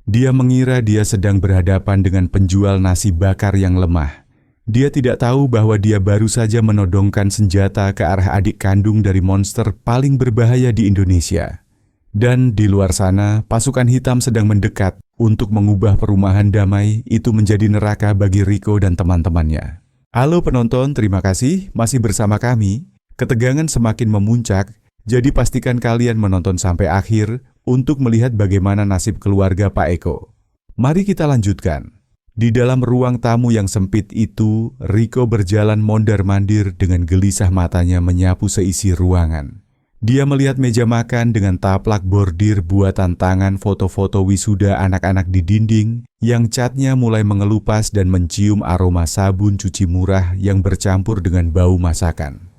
Dia mengira dia sedang berhadapan dengan penjual nasi bakar yang lemah. Dia tidak tahu bahwa dia baru saja menodongkan senjata ke arah adik kandung dari monster paling berbahaya di Indonesia. Dan di luar sana, pasukan hitam sedang mendekat untuk mengubah perumahan damai itu menjadi neraka bagi Riko dan teman-temannya. Halo penonton, terima kasih masih bersama kami. Ketegangan semakin memuncak, jadi pastikan kalian menonton sampai akhir untuk melihat bagaimana nasib keluarga Pak Eko. Mari kita lanjutkan. Di dalam ruang tamu yang sempit itu, Riko berjalan mondar-mandir dengan gelisah, matanya menyapu seisi ruangan. Dia melihat meja makan dengan taplak bordir buatan tangan, foto-foto wisuda anak-anak di dinding yang catnya mulai mengelupas dan mencium aroma sabun cuci murah yang bercampur dengan bau masakan.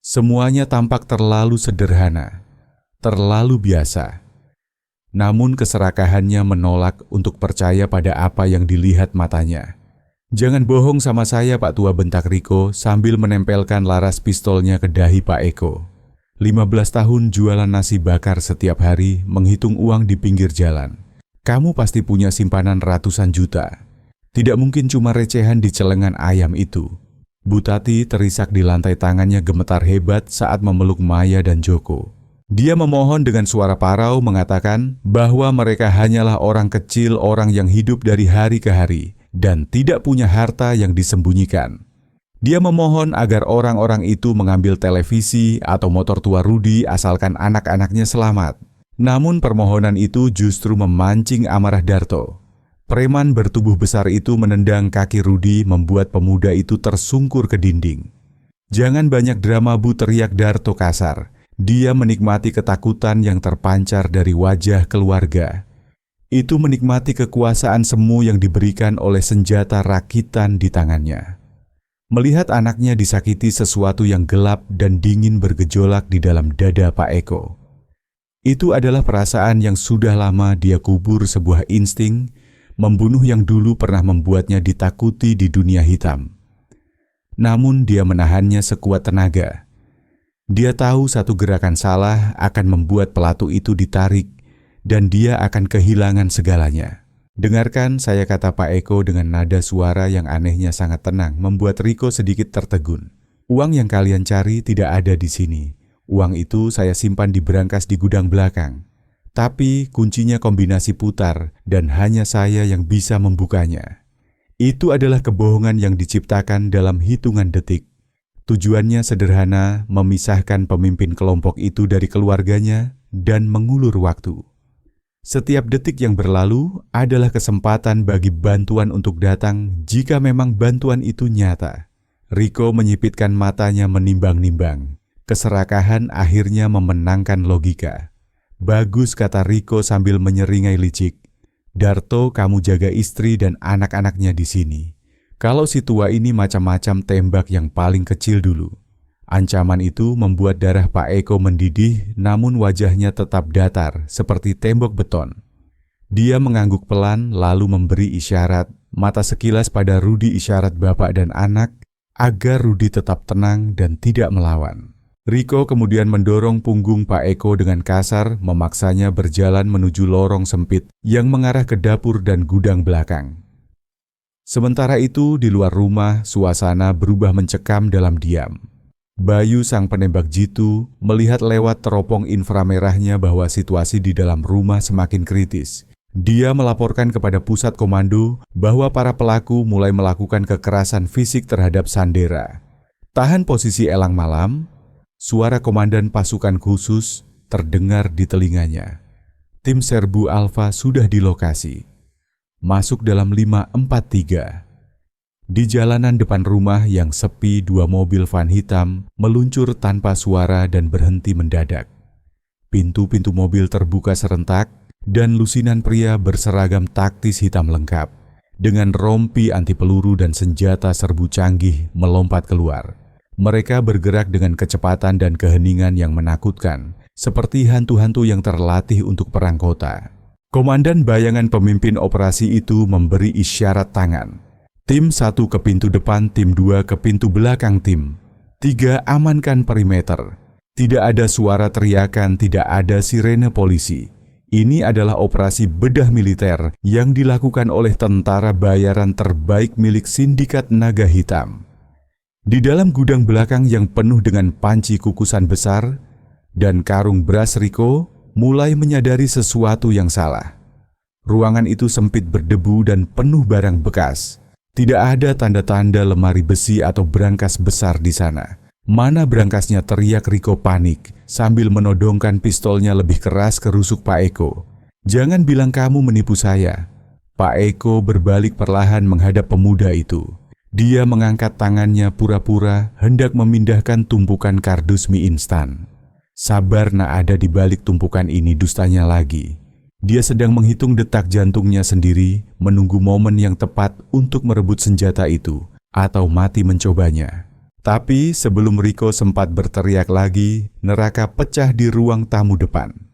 Semuanya tampak terlalu sederhana, terlalu biasa. Namun keserakahannya menolak untuk percaya pada apa yang dilihat matanya. "Jangan bohong sama saya, Pak Tua," bentak Riko sambil menempelkan laras pistolnya ke dahi Pak Eko. 15 tahun jualan nasi bakar setiap hari, menghitung uang di pinggir jalan. Kamu pasti punya simpanan ratusan juta. Tidak mungkin cuma recehan di celengan ayam itu. Bu Tati terisak di lantai, tangannya gemetar hebat saat memeluk Maya dan Joko. Dia memohon dengan suara parau, mengatakan bahwa mereka hanyalah orang kecil, orang yang hidup dari hari ke hari dan tidak punya harta yang disembunyikan. Dia memohon agar orang-orang itu mengambil televisi atau motor tua Rudi asalkan anak-anaknya selamat. Namun permohonan itu justru memancing amarah Darto. Preman bertubuh besar itu menendang kaki Rudi, membuat pemuda itu tersungkur ke dinding. "Jangan banyak drama, Bu," teriak Darto kasar. Dia menikmati ketakutan yang terpancar dari wajah keluarga. Itu menikmati kekuasaan semu yang diberikan oleh senjata rakitan di tangannya. Melihat anaknya disakiti, sesuatu yang gelap dan dingin bergejolak di dalam dada Pak Eko. Itu adalah perasaan yang sudah lama dia kubur, sebuah insting membunuh yang dulu pernah membuatnya ditakuti di dunia hitam. Namun dia menahannya sekuat tenaga. Dia tahu satu gerakan salah akan membuat pelatu itu ditarik dan dia akan kehilangan segalanya. Dengarkan saya, kata Pak Eko dengan nada suara yang anehnya sangat tenang, membuat Riko sedikit tertegun. Uang yang kalian cari tidak ada di sini. Uang itu saya simpan di berangkas di gudang belakang. Tapi kuncinya kombinasi putar dan hanya saya yang bisa membukanya. Itu adalah kebohongan yang diciptakan dalam hitungan detik. Tujuannya sederhana, memisahkan pemimpin kelompok itu dari keluarganya dan mengulur waktu. Setiap detik yang berlalu adalah kesempatan bagi bantuan untuk datang jika memang bantuan itu nyata. Riko menyipitkan matanya menimbang-nimbang. Keserakahan akhirnya memenangkan logika. Bagus, kata Riko sambil menyeringai licik. Darto, kamu jaga istri dan anak-anaknya di sini. Kalau si tua ini macam-macam, tembak yang paling kecil dulu. Ancaman itu membuat darah Pak Eko mendidih, namun wajahnya tetap datar seperti tembok beton. Dia mengangguk pelan lalu memberi isyarat, mata sekilas pada Rudi, isyarat bapak dan anak, agar Rudi tetap tenang dan tidak melawan. Riko kemudian mendorong punggung Pak Eko dengan kasar, memaksanya berjalan menuju lorong sempit yang mengarah ke dapur dan gudang belakang. Sementara itu, di luar rumah, suasana berubah mencekam dalam diam. Bayu, sang penembak jitu, melihat lewat teropong inframerahnya bahwa situasi di dalam rumah semakin kritis. Dia melaporkan kepada pusat komando bahwa para pelaku mulai melakukan kekerasan fisik terhadap Sandera. Tahan posisi elang malam, suara komandan pasukan khusus terdengar di telinganya. Tim Serbu Alfa sudah di lokasi. Masuk dalam 543. Di jalanan depan rumah yang sepi, dua mobil van hitam meluncur tanpa suara dan berhenti mendadak. Pintu-pintu mobil terbuka serentak dan lusinan pria berseragam taktis hitam lengkap dengan rompi anti peluru dan senjata serbu canggih melompat keluar. Mereka bergerak dengan kecepatan dan keheningan yang menakutkan, seperti hantu-hantu yang terlatih untuk perang kota. Komandan bayangan pemimpin operasi itu memberi isyarat tangan. Tim 1 ke pintu depan, tim 2 ke pintu belakang, tim 3 amankan perimeter. Tidak ada suara teriakan, tidak ada sirene polisi. Ini adalah operasi bedah militer yang dilakukan oleh tentara bayaran terbaik milik Sindikat Naga Hitam. Di dalam gudang belakang yang penuh dengan panci kukusan besar dan karung beras, Riko mulai menyadari sesuatu yang salah. Ruangan itu sempit, berdebu dan penuh barang bekas. Tidak ada tanda-tanda lemari besi atau brankas besar di sana. Mana brankasnya, teriak Riko panik sambil menodongkan pistolnya lebih keras ke rusuk Pak Eko. Jangan bilang kamu menipu saya. Pak Eko berbalik perlahan menghadap pemuda itu. Dia mengangkat tangannya pura-pura hendak memindahkan tumpukan kardus mie instan. Sabar, nak, ada di balik tumpukan ini, dustanya lagi. Dia sedang menghitung detak jantungnya sendiri, menunggu momen yang tepat untuk merebut senjata itu, atau mati mencobanya. Tapi sebelum Riko sempat berteriak lagi, neraka pecah di ruang tamu depan.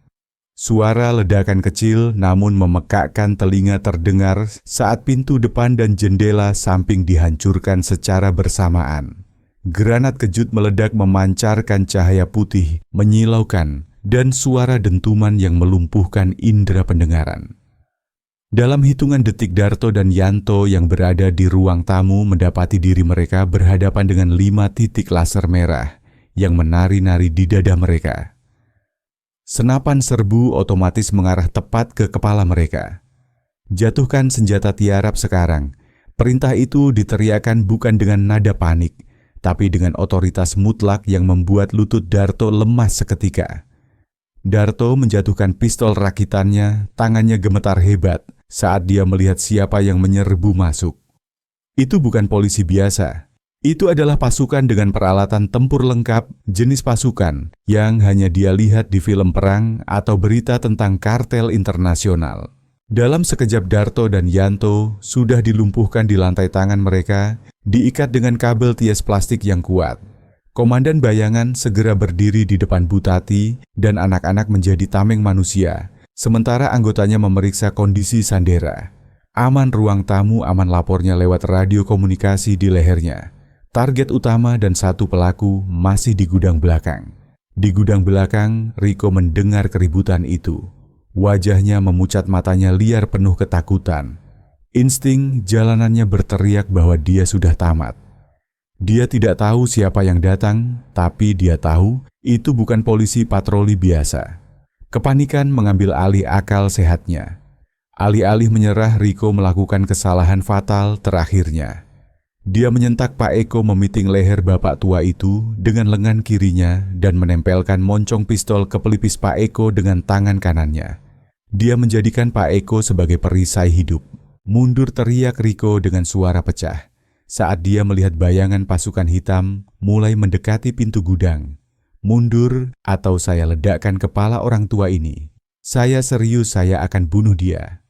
Suara ledakan kecil namun memekakkan telinga terdengar saat pintu depan dan jendela samping dihancurkan secara bersamaan. Granat kejut meledak memancarkan cahaya putih, menyilaukan, dan suara dentuman yang melumpuhkan indera pendengaran. Dalam hitungan detik, Darto dan Yanto yang berada di ruang tamu mendapati diri mereka berhadapan dengan 5 titik laser merah yang menari-nari di dada mereka. Senapan serbu otomatis mengarah tepat ke kepala mereka. Jatuhkan senjata, tiarap sekarang. Perintah itu diteriakan bukan dengan nada panik, tapi dengan otoritas mutlak yang membuat lutut Darto lemas seketika. Darto menjatuhkan pistol rakitannya, tangannya gemetar hebat saat dia melihat siapa yang menyerbu masuk. Itu bukan polisi biasa. Itu adalah pasukan dengan peralatan tempur lengkap, jenis pasukan yang hanya dia lihat di film perang atau berita tentang kartel internasional. Dalam sekejap Darto dan Yanto sudah dilumpuhkan di lantai, tangan mereka diikat dengan kabel tias plastik yang kuat. Komandan bayangan segera berdiri di depan Butati dan anak-anak menjadi tameng manusia, sementara anggotanya memeriksa kondisi Sandera. Aman ruang tamu, aman lapornya lewat radio komunikasi di lehernya. Target utama dan satu pelaku masih di gudang belakang. Di gudang belakang, Riko mendengar keributan itu. Wajahnya memucat, matanya liar penuh ketakutan. Insting jalanannya berteriak bahwa dia sudah tamat. Dia tidak tahu siapa yang datang, tapi dia tahu itu bukan polisi patroli biasa. Kepanikan mengambil alih akal sehatnya. Alih-alih menyerah, Riko melakukan kesalahan fatal terakhirnya. Dia menyentak Pak Eko, memiting leher bapak tua itu dengan lengan kirinya dan menempelkan moncong pistol ke pelipis Pak Eko dengan tangan kanannya. Dia menjadikan Pak Eko sebagai perisai hidup. Mundur, teriak Riko dengan suara pecah saat dia melihat bayangan pasukan hitam mulai mendekati pintu gudang. Mundur atau saya ledakkan kepala orang tua ini. Saya serius, saya akan bunuh dia.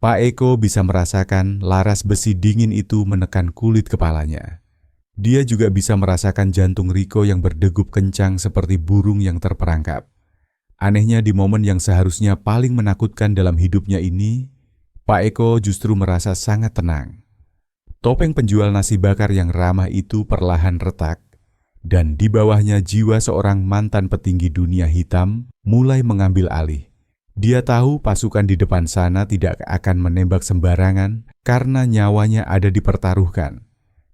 Pak Eko bisa merasakan laras besi dingin itu menekan kulit kepalanya. Dia juga bisa merasakan jantung Riko yang berdegup kencang seperti burung yang terperangkap. Anehnya, di momen yang seharusnya paling menakutkan dalam hidupnya ini, Pak Eko justru merasa sangat tenang. Topeng penjual nasi bakar yang ramah itu perlahan retak, dan di bawahnya jiwa seorang mantan petinggi dunia hitam mulai mengambil alih. Dia tahu pasukan di depan sana tidak akan menembak sembarangan karena nyawanya ada dipertaruhkan.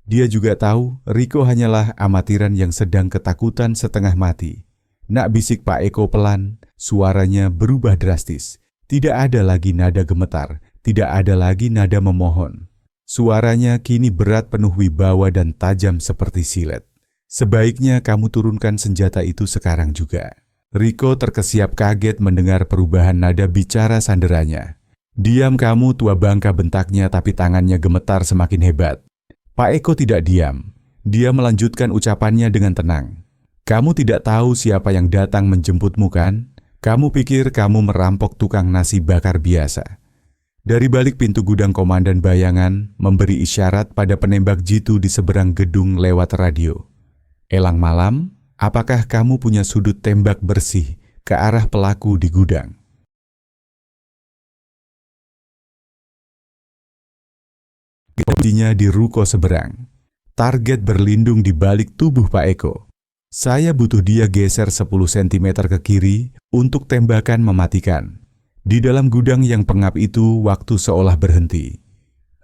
Dia juga tahu Riko hanyalah amatiran yang sedang ketakutan setengah mati. Nak, bisik Pak Eko pelan, suaranya berubah drastis. Tidak ada lagi nada gemetar, tidak ada lagi nada memohon. Suaranya kini berat, penuh wibawa dan tajam seperti silet. Sebaiknya kamu turunkan senjata itu sekarang juga. Riko terkesiap kaget mendengar perubahan nada bicara sanderanya. Diam kamu, tua bangka, bentaknya, tapi tangannya gemetar semakin hebat. Pak Eko tidak diam. Dia melanjutkan ucapannya dengan tenang. Kamu tidak tahu siapa yang datang menjemputmu kan? Kamu pikir kamu merampok tukang nasi bakar biasa. Dari balik pintu gudang, komandan bayangan memberi isyarat pada penembak jitu di seberang gedung lewat radio. Elang malam, apakah kamu punya sudut tembak bersih ke arah pelaku di gudang? Posisinya di ruko seberang. Target berlindung di balik tubuh Pak Eko. Saya butuh dia geser 10 cm ke kiri untuk tembakan mematikan. Di dalam gudang yang pengap itu, waktu seolah berhenti.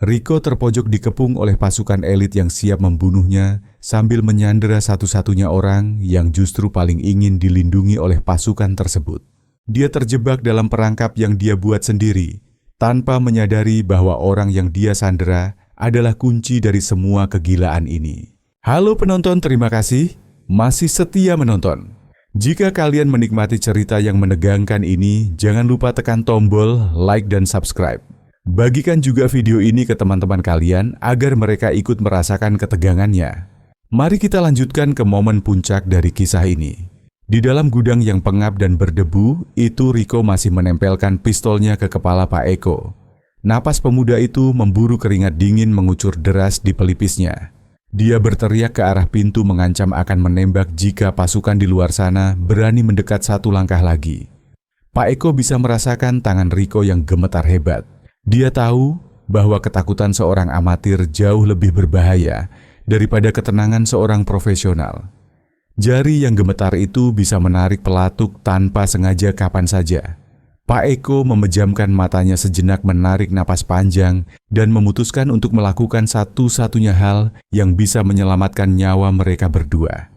Riko terpojok dikepung oleh pasukan elit yang siap membunuhnya sambil menyandera satu-satunya orang yang justru paling ingin dilindungi oleh pasukan tersebut. Dia terjebak dalam perangkap yang dia buat sendiri, tanpa menyadari bahwa orang yang dia sandera adalah kunci dari semua kegilaan ini. Halo penonton, terima kasih masih setia menonton. Jika kalian menikmati cerita yang menegangkan ini, jangan lupa tekan tombol like dan subscribe. Bagikan juga video ini ke teman-teman kalian agar mereka ikut merasakan ketegangannya. Mari kita lanjutkan ke momen puncak dari kisah ini. Di dalam gudang yang pengap dan berdebu, itu Riko masih menempelkan pistolnya ke kepala Pak Eko. Napas pemuda itu memburu, keringat dingin mengucur deras di pelipisnya. Dia berteriak ke arah pintu, mengancam akan menembak jika pasukan di luar sana berani mendekat satu langkah lagi. Pak Eko bisa merasakan tangan Riko yang gemetar hebat. Dia tahu bahwa ketakutan seorang amatir jauh lebih berbahaya daripada ketenangan seorang profesional. Jari yang gemetar itu bisa menarik pelatuk tanpa sengaja kapan saja. Pak Eko memejamkan matanya sejenak, menarik napas panjang, dan memutuskan untuk melakukan satu-satunya hal yang bisa menyelamatkan nyawa mereka berdua.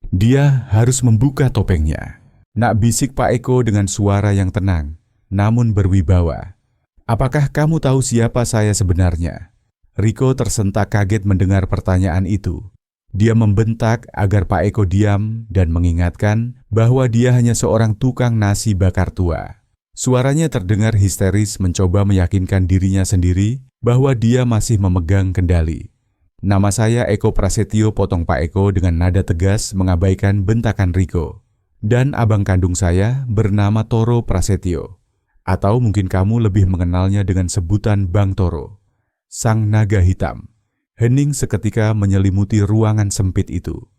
Dia harus membuka topengnya. Nak, bisik Pak Eko dengan suara yang tenang, namun berwibawa. Apakah kamu tahu siapa saya sebenarnya? Riko tersentak kaget mendengar pertanyaan itu. Dia membentak agar Pak Eko diam dan mengingatkan bahwa dia hanya seorang tukang nasi bakar tua. Suaranya terdengar histeris, mencoba meyakinkan dirinya sendiri bahwa dia masih memegang kendali. Nama saya Eko Prasetyo, potong Pak Eko dengan nada tegas mengabaikan bentakan Riko. Dan abang kandung saya bernama Toro Prasetyo. Atau mungkin kamu lebih mengenalnya dengan sebutan Bang Toro, sang naga hitam. Hening seketika menyelimuti ruangan sempit itu.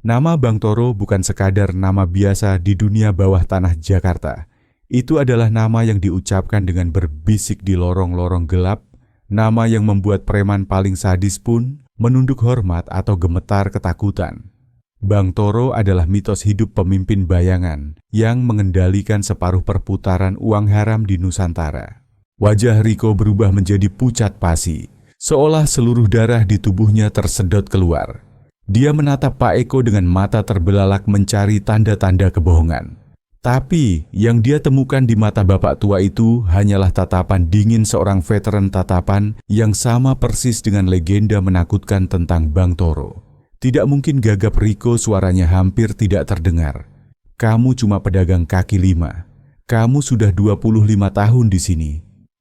Nama Bang Toro bukan sekadar nama biasa di dunia bawah tanah Jakarta. Itu adalah nama yang diucapkan dengan berbisik di lorong-lorong gelap, nama yang membuat preman paling sadis pun menunduk hormat atau gemetar ketakutan. Bang Toro adalah mitos hidup pemimpin bayangan yang mengendalikan separuh perputaran uang haram di Nusantara. Wajah Riko berubah menjadi pucat pasi, seolah seluruh darah di tubuhnya tersedot keluar. Dia menatap Pak Eko dengan mata terbelalak mencari tanda-tanda kebohongan. Tapi yang dia temukan di mata bapak tua itu hanyalah tatapan dingin seorang veteran tatapan yang sama persis dengan legenda menakutkan tentang Bang Toro. Tidak mungkin, gagap Riko, suaranya hampir tidak terdengar. Kamu cuma pedagang kaki lima. Kamu sudah 25 tahun di sini.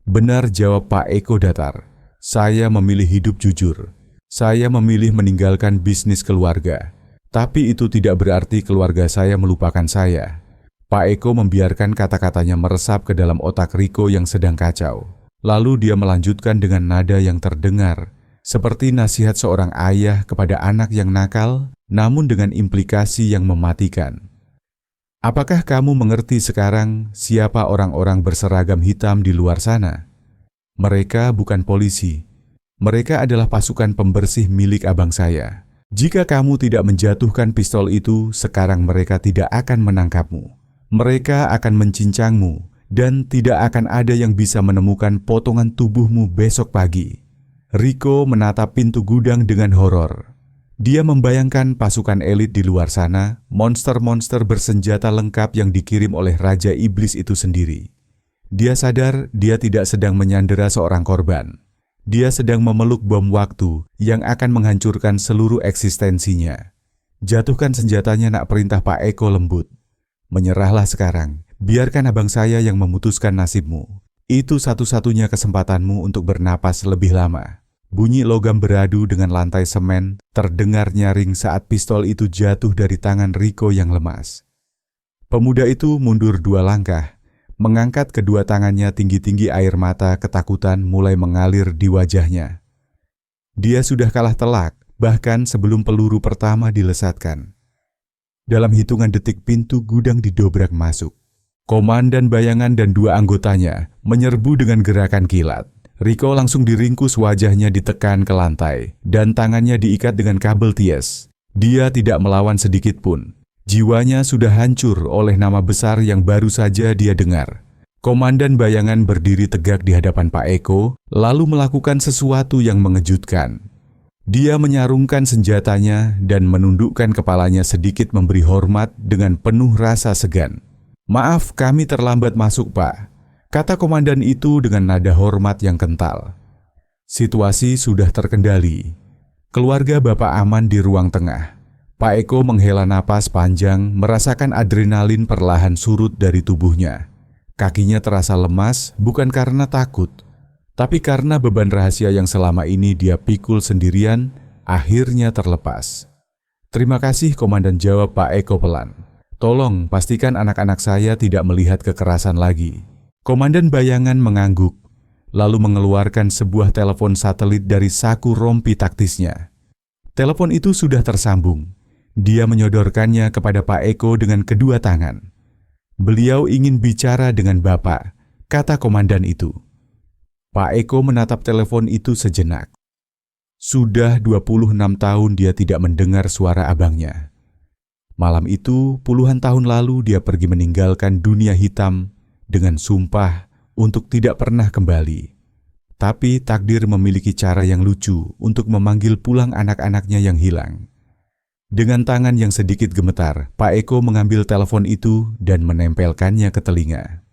Benar, jawab Pak Eko datar. Saya memilih hidup jujur. Saya memilih meninggalkan bisnis keluarga. Tapi itu tidak berarti keluarga saya melupakan saya. Pak Eko membiarkan kata-katanya meresap ke dalam otak Riko yang sedang kacau. Lalu dia melanjutkan dengan nada yang terdengar, seperti nasihat seorang ayah kepada anak yang nakal, namun dengan implikasi yang mematikan. Apakah kamu mengerti sekarang siapa orang-orang berseragam hitam di luar sana? Mereka bukan polisi. Mereka adalah pasukan pembersih milik abang saya. Jika kamu tidak menjatuhkan pistol itu, sekarang mereka tidak akan menangkapmu. Mereka akan mencincangmu, dan tidak akan ada yang bisa menemukan potongan tubuhmu besok pagi. Riko menatap pintu gudang dengan horor. Dia membayangkan pasukan elit di luar sana, monster-monster bersenjata lengkap yang dikirim oleh Raja Iblis itu sendiri. Dia sadar dia tidak sedang menyandera seorang korban. Dia sedang memeluk bom waktu yang akan menghancurkan seluruh eksistensinya. Jatuhkan senjatanya, nak, perintah Pak Eko lembut. Menyerahlah sekarang, biarkan abang saya yang memutuskan nasibmu. Itu satu-satunya kesempatanmu untuk bernapas lebih lama. Bunyi logam beradu dengan lantai semen terdengar nyaring saat pistol itu jatuh dari tangan Riko yang lemas. Pemuda itu mundur 2 langkah. Mengangkat kedua tangannya tinggi-tinggi, air mata ketakutan mulai mengalir di wajahnya. Dia sudah kalah telak, bahkan sebelum peluru pertama dilesatkan. Dalam hitungan detik pintu gudang didobrak masuk. Komandan bayangan dan 2 anggotanya menyerbu dengan gerakan kilat. Riko langsung diringkus, wajahnya ditekan ke lantai, dan tangannya diikat dengan kabel ties. Dia tidak melawan sedikit pun. Jiwanya sudah hancur oleh nama besar yang baru saja dia dengar. Komandan bayangan berdiri tegak di hadapan Pak Eko, lalu melakukan sesuatu yang mengejutkan. Dia menyarungkan senjatanya dan menundukkan kepalanya sedikit memberi hormat dengan penuh rasa segan. "Maaf, kami terlambat masuk, Pak," kata komandan itu dengan nada hormat yang kental. Situasi sudah terkendali. Keluarga Bapak aman di ruang tengah. Pak Eko menghela napas panjang, merasakan adrenalin perlahan surut dari tubuhnya. Kakinya terasa lemas, bukan karena takut, tapi karena beban rahasia yang selama ini dia pikul sendirian, akhirnya terlepas. "Terima kasih, Komandan," jawab Pak Eko pelan. "Tolong pastikan anak-anak saya tidak melihat kekerasan lagi." Komandan bayangan mengangguk, lalu mengeluarkan sebuah telepon satelit dari saku rompi taktisnya. Telepon itu sudah tersambung. Dia menyodorkannya kepada Pak Eko dengan kedua tangan. "Beliau ingin bicara dengan Bapak," kata komandan itu. Pak Eko menatap telepon itu sejenak. Sudah 26 tahun dia tidak mendengar suara abangnya. Malam itu, puluhan tahun lalu dia pergi meninggalkan dunia hitam dengan sumpah untuk tidak pernah kembali. Tapi takdir memiliki cara yang lucu untuk memanggil pulang anak-anaknya yang hilang. Dengan tangan yang sedikit gemetar, Pak Eko mengambil telepon itu dan menempelkannya ke telinga.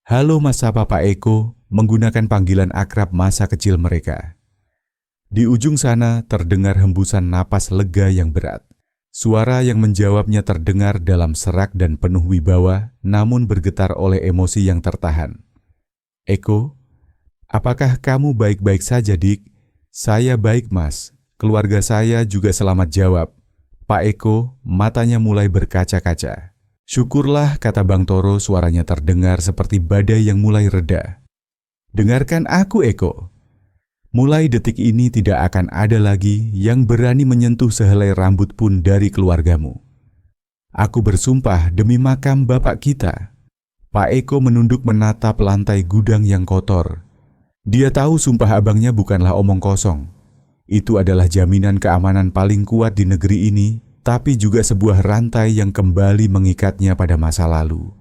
"Halo Mas," sapa Pak Eko menggunakan panggilan akrab masa kecil mereka. Di ujung sana terdengar hembusan napas lega yang berat. Suara yang menjawabnya terdengar dalam serak dan penuh wibawa, namun bergetar oleh emosi yang tertahan. "Eko, apakah kamu baik-baik saja, Dik?" "Saya baik, Mas. Keluarga saya juga selamat," jawab Pak Eko, matanya mulai berkaca-kaca. "Syukurlah," kata Bang Toro, suaranya terdengar seperti badai yang mulai reda. "Dengarkan aku, Eko. Mulai detik ini tidak akan ada lagi yang berani menyentuh sehelai rambut pun dari keluargamu. Aku bersumpah demi makam bapak kita." Pak Eko menunduk menatap lantai gudang yang kotor. Dia tahu sumpah abangnya bukanlah omong kosong. Itu adalah jaminan keamanan paling kuat di negeri ini, tapi juga sebuah rantai yang kembali mengikatnya pada masa lalu.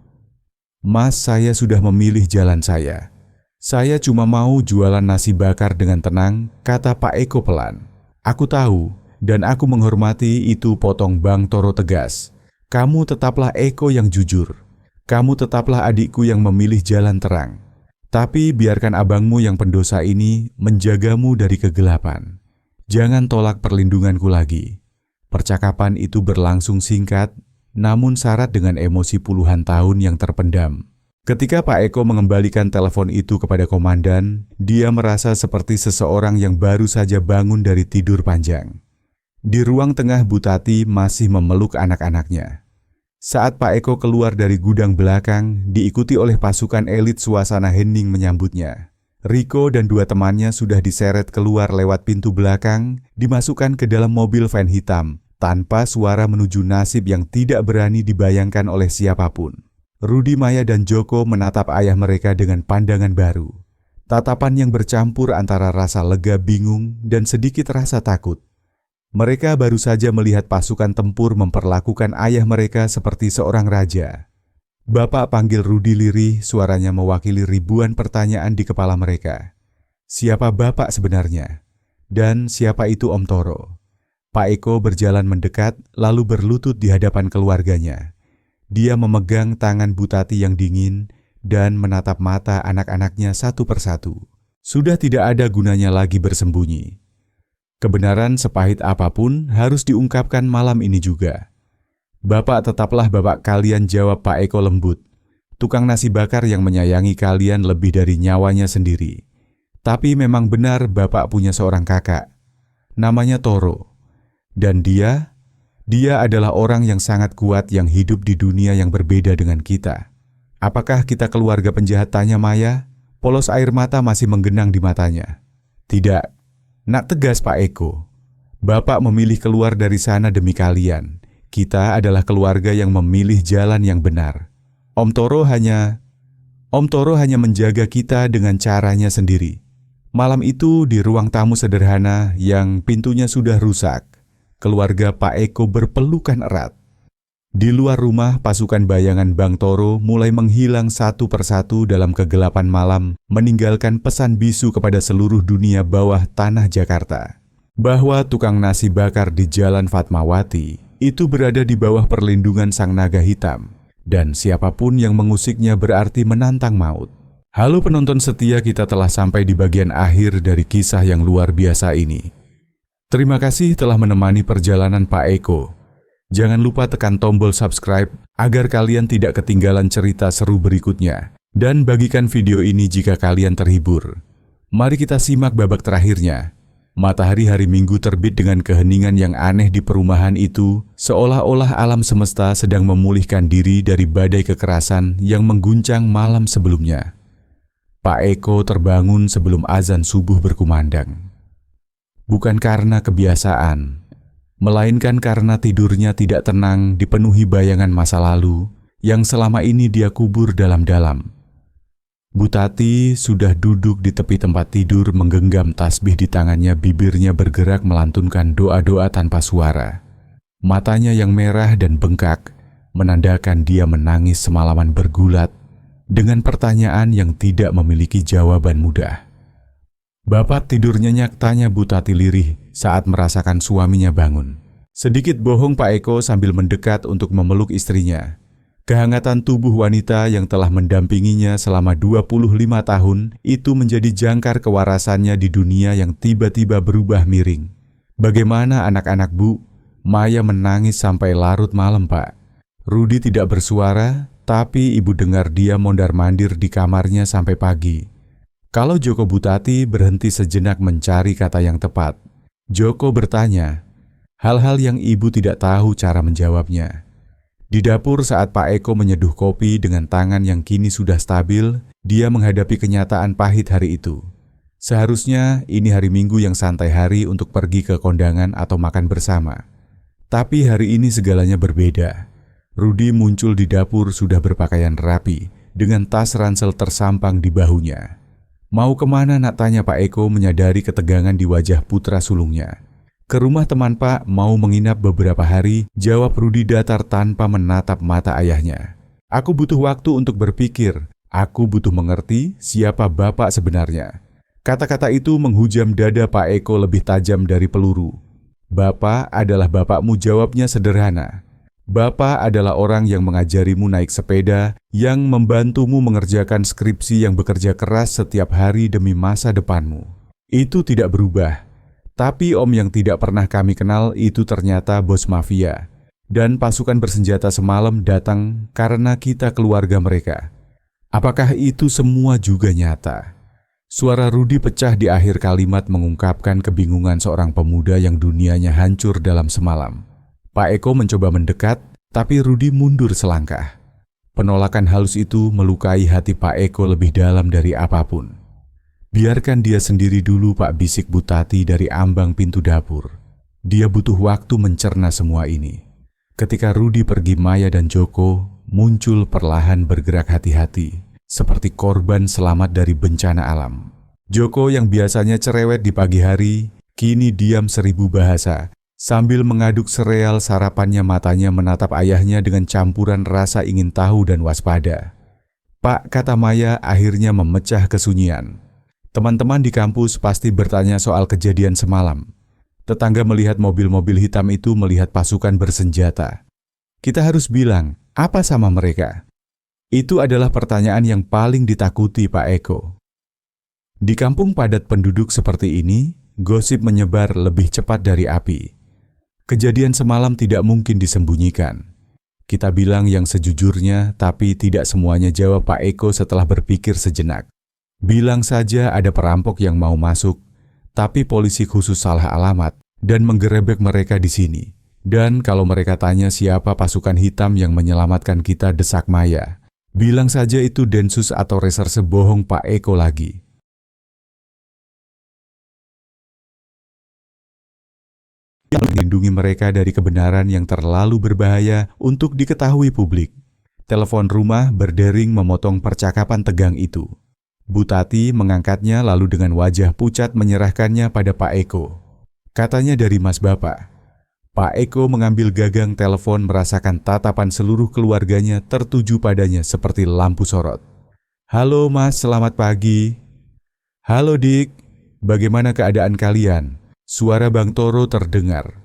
"Mas, saya sudah memilih jalan saya. Saya cuma mau jualan nasi bakar dengan tenang," kata Pak Eko pelan. "Aku tahu dan aku menghormati itu," potong Bang Toro tegas. "Kamu tetaplah Eko yang jujur. Kamu tetaplah adikku yang memilih jalan terang. Tapi biarkan abangmu yang pendosa ini menjagamu dari kegelapan. Jangan tolak perlindunganku lagi." Percakapan itu berlangsung singkat, namun syarat dengan emosi puluhan tahun yang terpendam. Ketika Pak Eko mengembalikan telepon itu kepada komandan, dia merasa seperti seseorang yang baru saja bangun dari tidur panjang. Di ruang tengah, Bu Tati masih memeluk anak-anaknya. Saat Pak Eko keluar dari gudang belakang, diikuti oleh pasukan elit, suasana hening menyambutnya. Riko dan dua temannya sudah diseret keluar lewat pintu belakang, dimasukkan ke dalam mobil van hitam, tanpa suara menuju nasib yang tidak berani dibayangkan oleh siapapun. Rudi, Maya, dan Joko menatap ayah mereka dengan pandangan baru. Tatapan yang bercampur antara rasa lega, bingung, dan sedikit rasa takut. Mereka baru saja melihat pasukan tempur memperlakukan ayah mereka seperti seorang raja. "Bapak," panggil Rudi lirih, suaranya mewakili ribuan pertanyaan di kepala mereka. Siapa bapak sebenarnya? Dan siapa itu Om Toro? Pak Eko berjalan mendekat, lalu berlutut di hadapan keluarganya. Dia memegang tangan Bu Tati yang dingin dan menatap mata anak-anaknya satu persatu. Sudah tidak ada gunanya lagi bersembunyi. Kebenaran sepahit apapun harus diungkapkan malam ini juga. "Bapak tetaplah bapak kalian," jawab Pak Eko lembut. "Tukang nasi bakar yang menyayangi kalian lebih dari nyawanya sendiri. Tapi memang benar bapak punya seorang kakak. Namanya Toro. Dan dia adalah orang yang sangat kuat yang hidup di dunia yang berbeda dengan kita." "Apakah kita keluarga penjahat?" tanya Maya. Polos air mata masih menggenang di matanya. "Tidak," nak tegas Pak Eko. "Bapak memilih keluar dari sana demi kalian. Kita adalah keluarga yang memilih jalan yang benar. Om Toro hanya menjaga kita dengan caranya sendiri." Malam itu di ruang tamu sederhana yang pintunya sudah rusak, keluarga Pak Eko berpelukan erat. Di luar rumah, pasukan bayangan Bang Toro mulai menghilang satu persatu dalam kegelapan malam, meninggalkan pesan bisu kepada seluruh dunia bawah tanah Jakarta, bahwa tukang nasi bakar di Jalan Fatmawati itu berada di bawah perlindungan sang naga hitam, dan siapapun yang mengusiknya berarti menantang maut. Halo penonton setia, kita telah sampai di bagian akhir dari kisah yang luar biasa ini. Terima kasih telah menemani perjalanan Pak Eko. Jangan lupa tekan tombol subscribe agar kalian tidak ketinggalan cerita seru berikutnya. Dan bagikan video ini jika kalian terhibur. Mari kita simak babak terakhirnya. Matahari hari Minggu terbit dengan keheningan yang aneh di perumahan itu, seolah-olah alam semesta sedang memulihkan diri dari badai kekerasan yang mengguncang malam sebelumnya. Pak Eko terbangun sebelum azan subuh berkumandang. Bukan karena kebiasaan, melainkan karena tidurnya tidak tenang, dipenuhi bayangan masa lalu yang selama ini dia kubur dalam-dalam. Bu Tati sudah duduk di tepi tempat tidur menggenggam tasbih di tangannya, bibirnya bergerak melantunkan doa-doa tanpa suara. Matanya yang merah dan bengkak menandakan dia menangis semalaman bergulat dengan pertanyaan yang tidak memiliki jawaban mudah. "Bapak tidur nyenyak?" tanya Bu Tati lirih saat merasakan suaminya bangun. Sedikit bohong Pak Eko sambil mendekat untuk memeluk istrinya. Kehangatan tubuh wanita yang telah mendampinginya selama 25 tahun itu menjadi jangkar kewarasannya di dunia yang tiba-tiba berubah miring. "Bagaimana anak-anak, Bu?" Maya menangis sampai larut malam, Pak. Rudi tidak bersuara, tapi ibu dengar dia mondar-mandir di kamarnya sampai pagi. Kalau Joko Bu Tati berhenti sejenak mencari kata yang tepat. Joko bertanya, hal-hal yang ibu tidak tahu cara menjawabnya. Di dapur saat Pak Eko menyeduh kopi dengan tangan yang kini sudah stabil, dia menghadapi kenyataan pahit hari itu. Seharusnya ini hari Minggu yang santai hari untuk pergi ke kondangan atau makan bersama. Tapi hari ini segalanya berbeda. Rudi muncul di dapur sudah berpakaian rapi, dengan tas ransel tersampang di bahunya. Mau kemana nak, tanya Pak Eko menyadari ketegangan di wajah putra sulungnya. Ke rumah teman Pak, mau menginap beberapa hari, jawab Rudi datar tanpa menatap mata ayahnya. Aku butuh waktu untuk berpikir, aku butuh mengerti siapa Bapak sebenarnya. Kata-kata itu menghujam dada Pak Eko lebih tajam dari peluru. Bapak adalah bapakmu, jawabnya sederhana. Bapak adalah orang yang mengajarimu naik sepeda, yang membantumu mengerjakan skripsi, yang bekerja keras setiap hari demi masa depanmu. Itu tidak berubah. Tapi om yang tidak pernah kami kenal itu ternyata bos mafia. Dan pasukan bersenjata semalam datang karena kita keluarga mereka. Apakah itu semua juga nyata? Suara Rudi pecah di akhir kalimat mengungkapkan kebingungan seorang pemuda yang dunianya hancur dalam semalam. Pak Eko mencoba mendekat, tapi Rudi mundur selangkah. Penolakan halus itu melukai hati Pak Eko lebih dalam dari apapun. Biarkan dia sendiri dulu Pak, bisik Bu Tati dari ambang pintu dapur. Dia butuh waktu mencerna semua ini. Ketika Rudi pergi, Maya dan Joko muncul perlahan bergerak hati-hati. Seperti korban selamat dari bencana alam. Joko yang biasanya cerewet di pagi hari, kini diam seribu bahasa. Sambil mengaduk sereal sarapannya, matanya menatap ayahnya dengan campuran rasa ingin tahu dan waspada. Pak, kata Maya akhirnya memecah kesunyian. Teman-teman di kampus pasti bertanya soal kejadian semalam. Tetangga melihat mobil-mobil hitam itu, melihat pasukan bersenjata. Kita harus bilang, apa sama mereka? Itu adalah pertanyaan yang paling ditakuti Pak Eko. Di kampung padat penduduk seperti ini, gosip menyebar lebih cepat dari api. Kejadian semalam tidak mungkin disembunyikan. Kita bilang yang sejujurnya, tapi tidak semuanya, jawab Pak Eko setelah berpikir sejenak. Bilang saja ada perampok yang mau masuk, tapi polisi khusus salah alamat dan menggerebek mereka di sini. Dan kalau mereka tanya siapa pasukan hitam yang menyelamatkan kita, desak Maya. Bilang saja itu Densus atau reserse, bohong Pak Eko lagi. Melindungi mereka dari kebenaran yang terlalu berbahaya untuk diketahui publik. Telepon rumah berdering memotong percakapan tegang itu. Bu Tati mengangkatnya lalu dengan wajah pucat menyerahkannya pada Pak Eko. Katanya dari Mas Bapak. Pak Eko mengambil gagang telepon, merasakan tatapan seluruh keluarganya tertuju padanya seperti lampu sorot. Halo Mas, selamat pagi. Halo Dik, bagaimana keadaan kalian? Suara Bang Toro terdengar.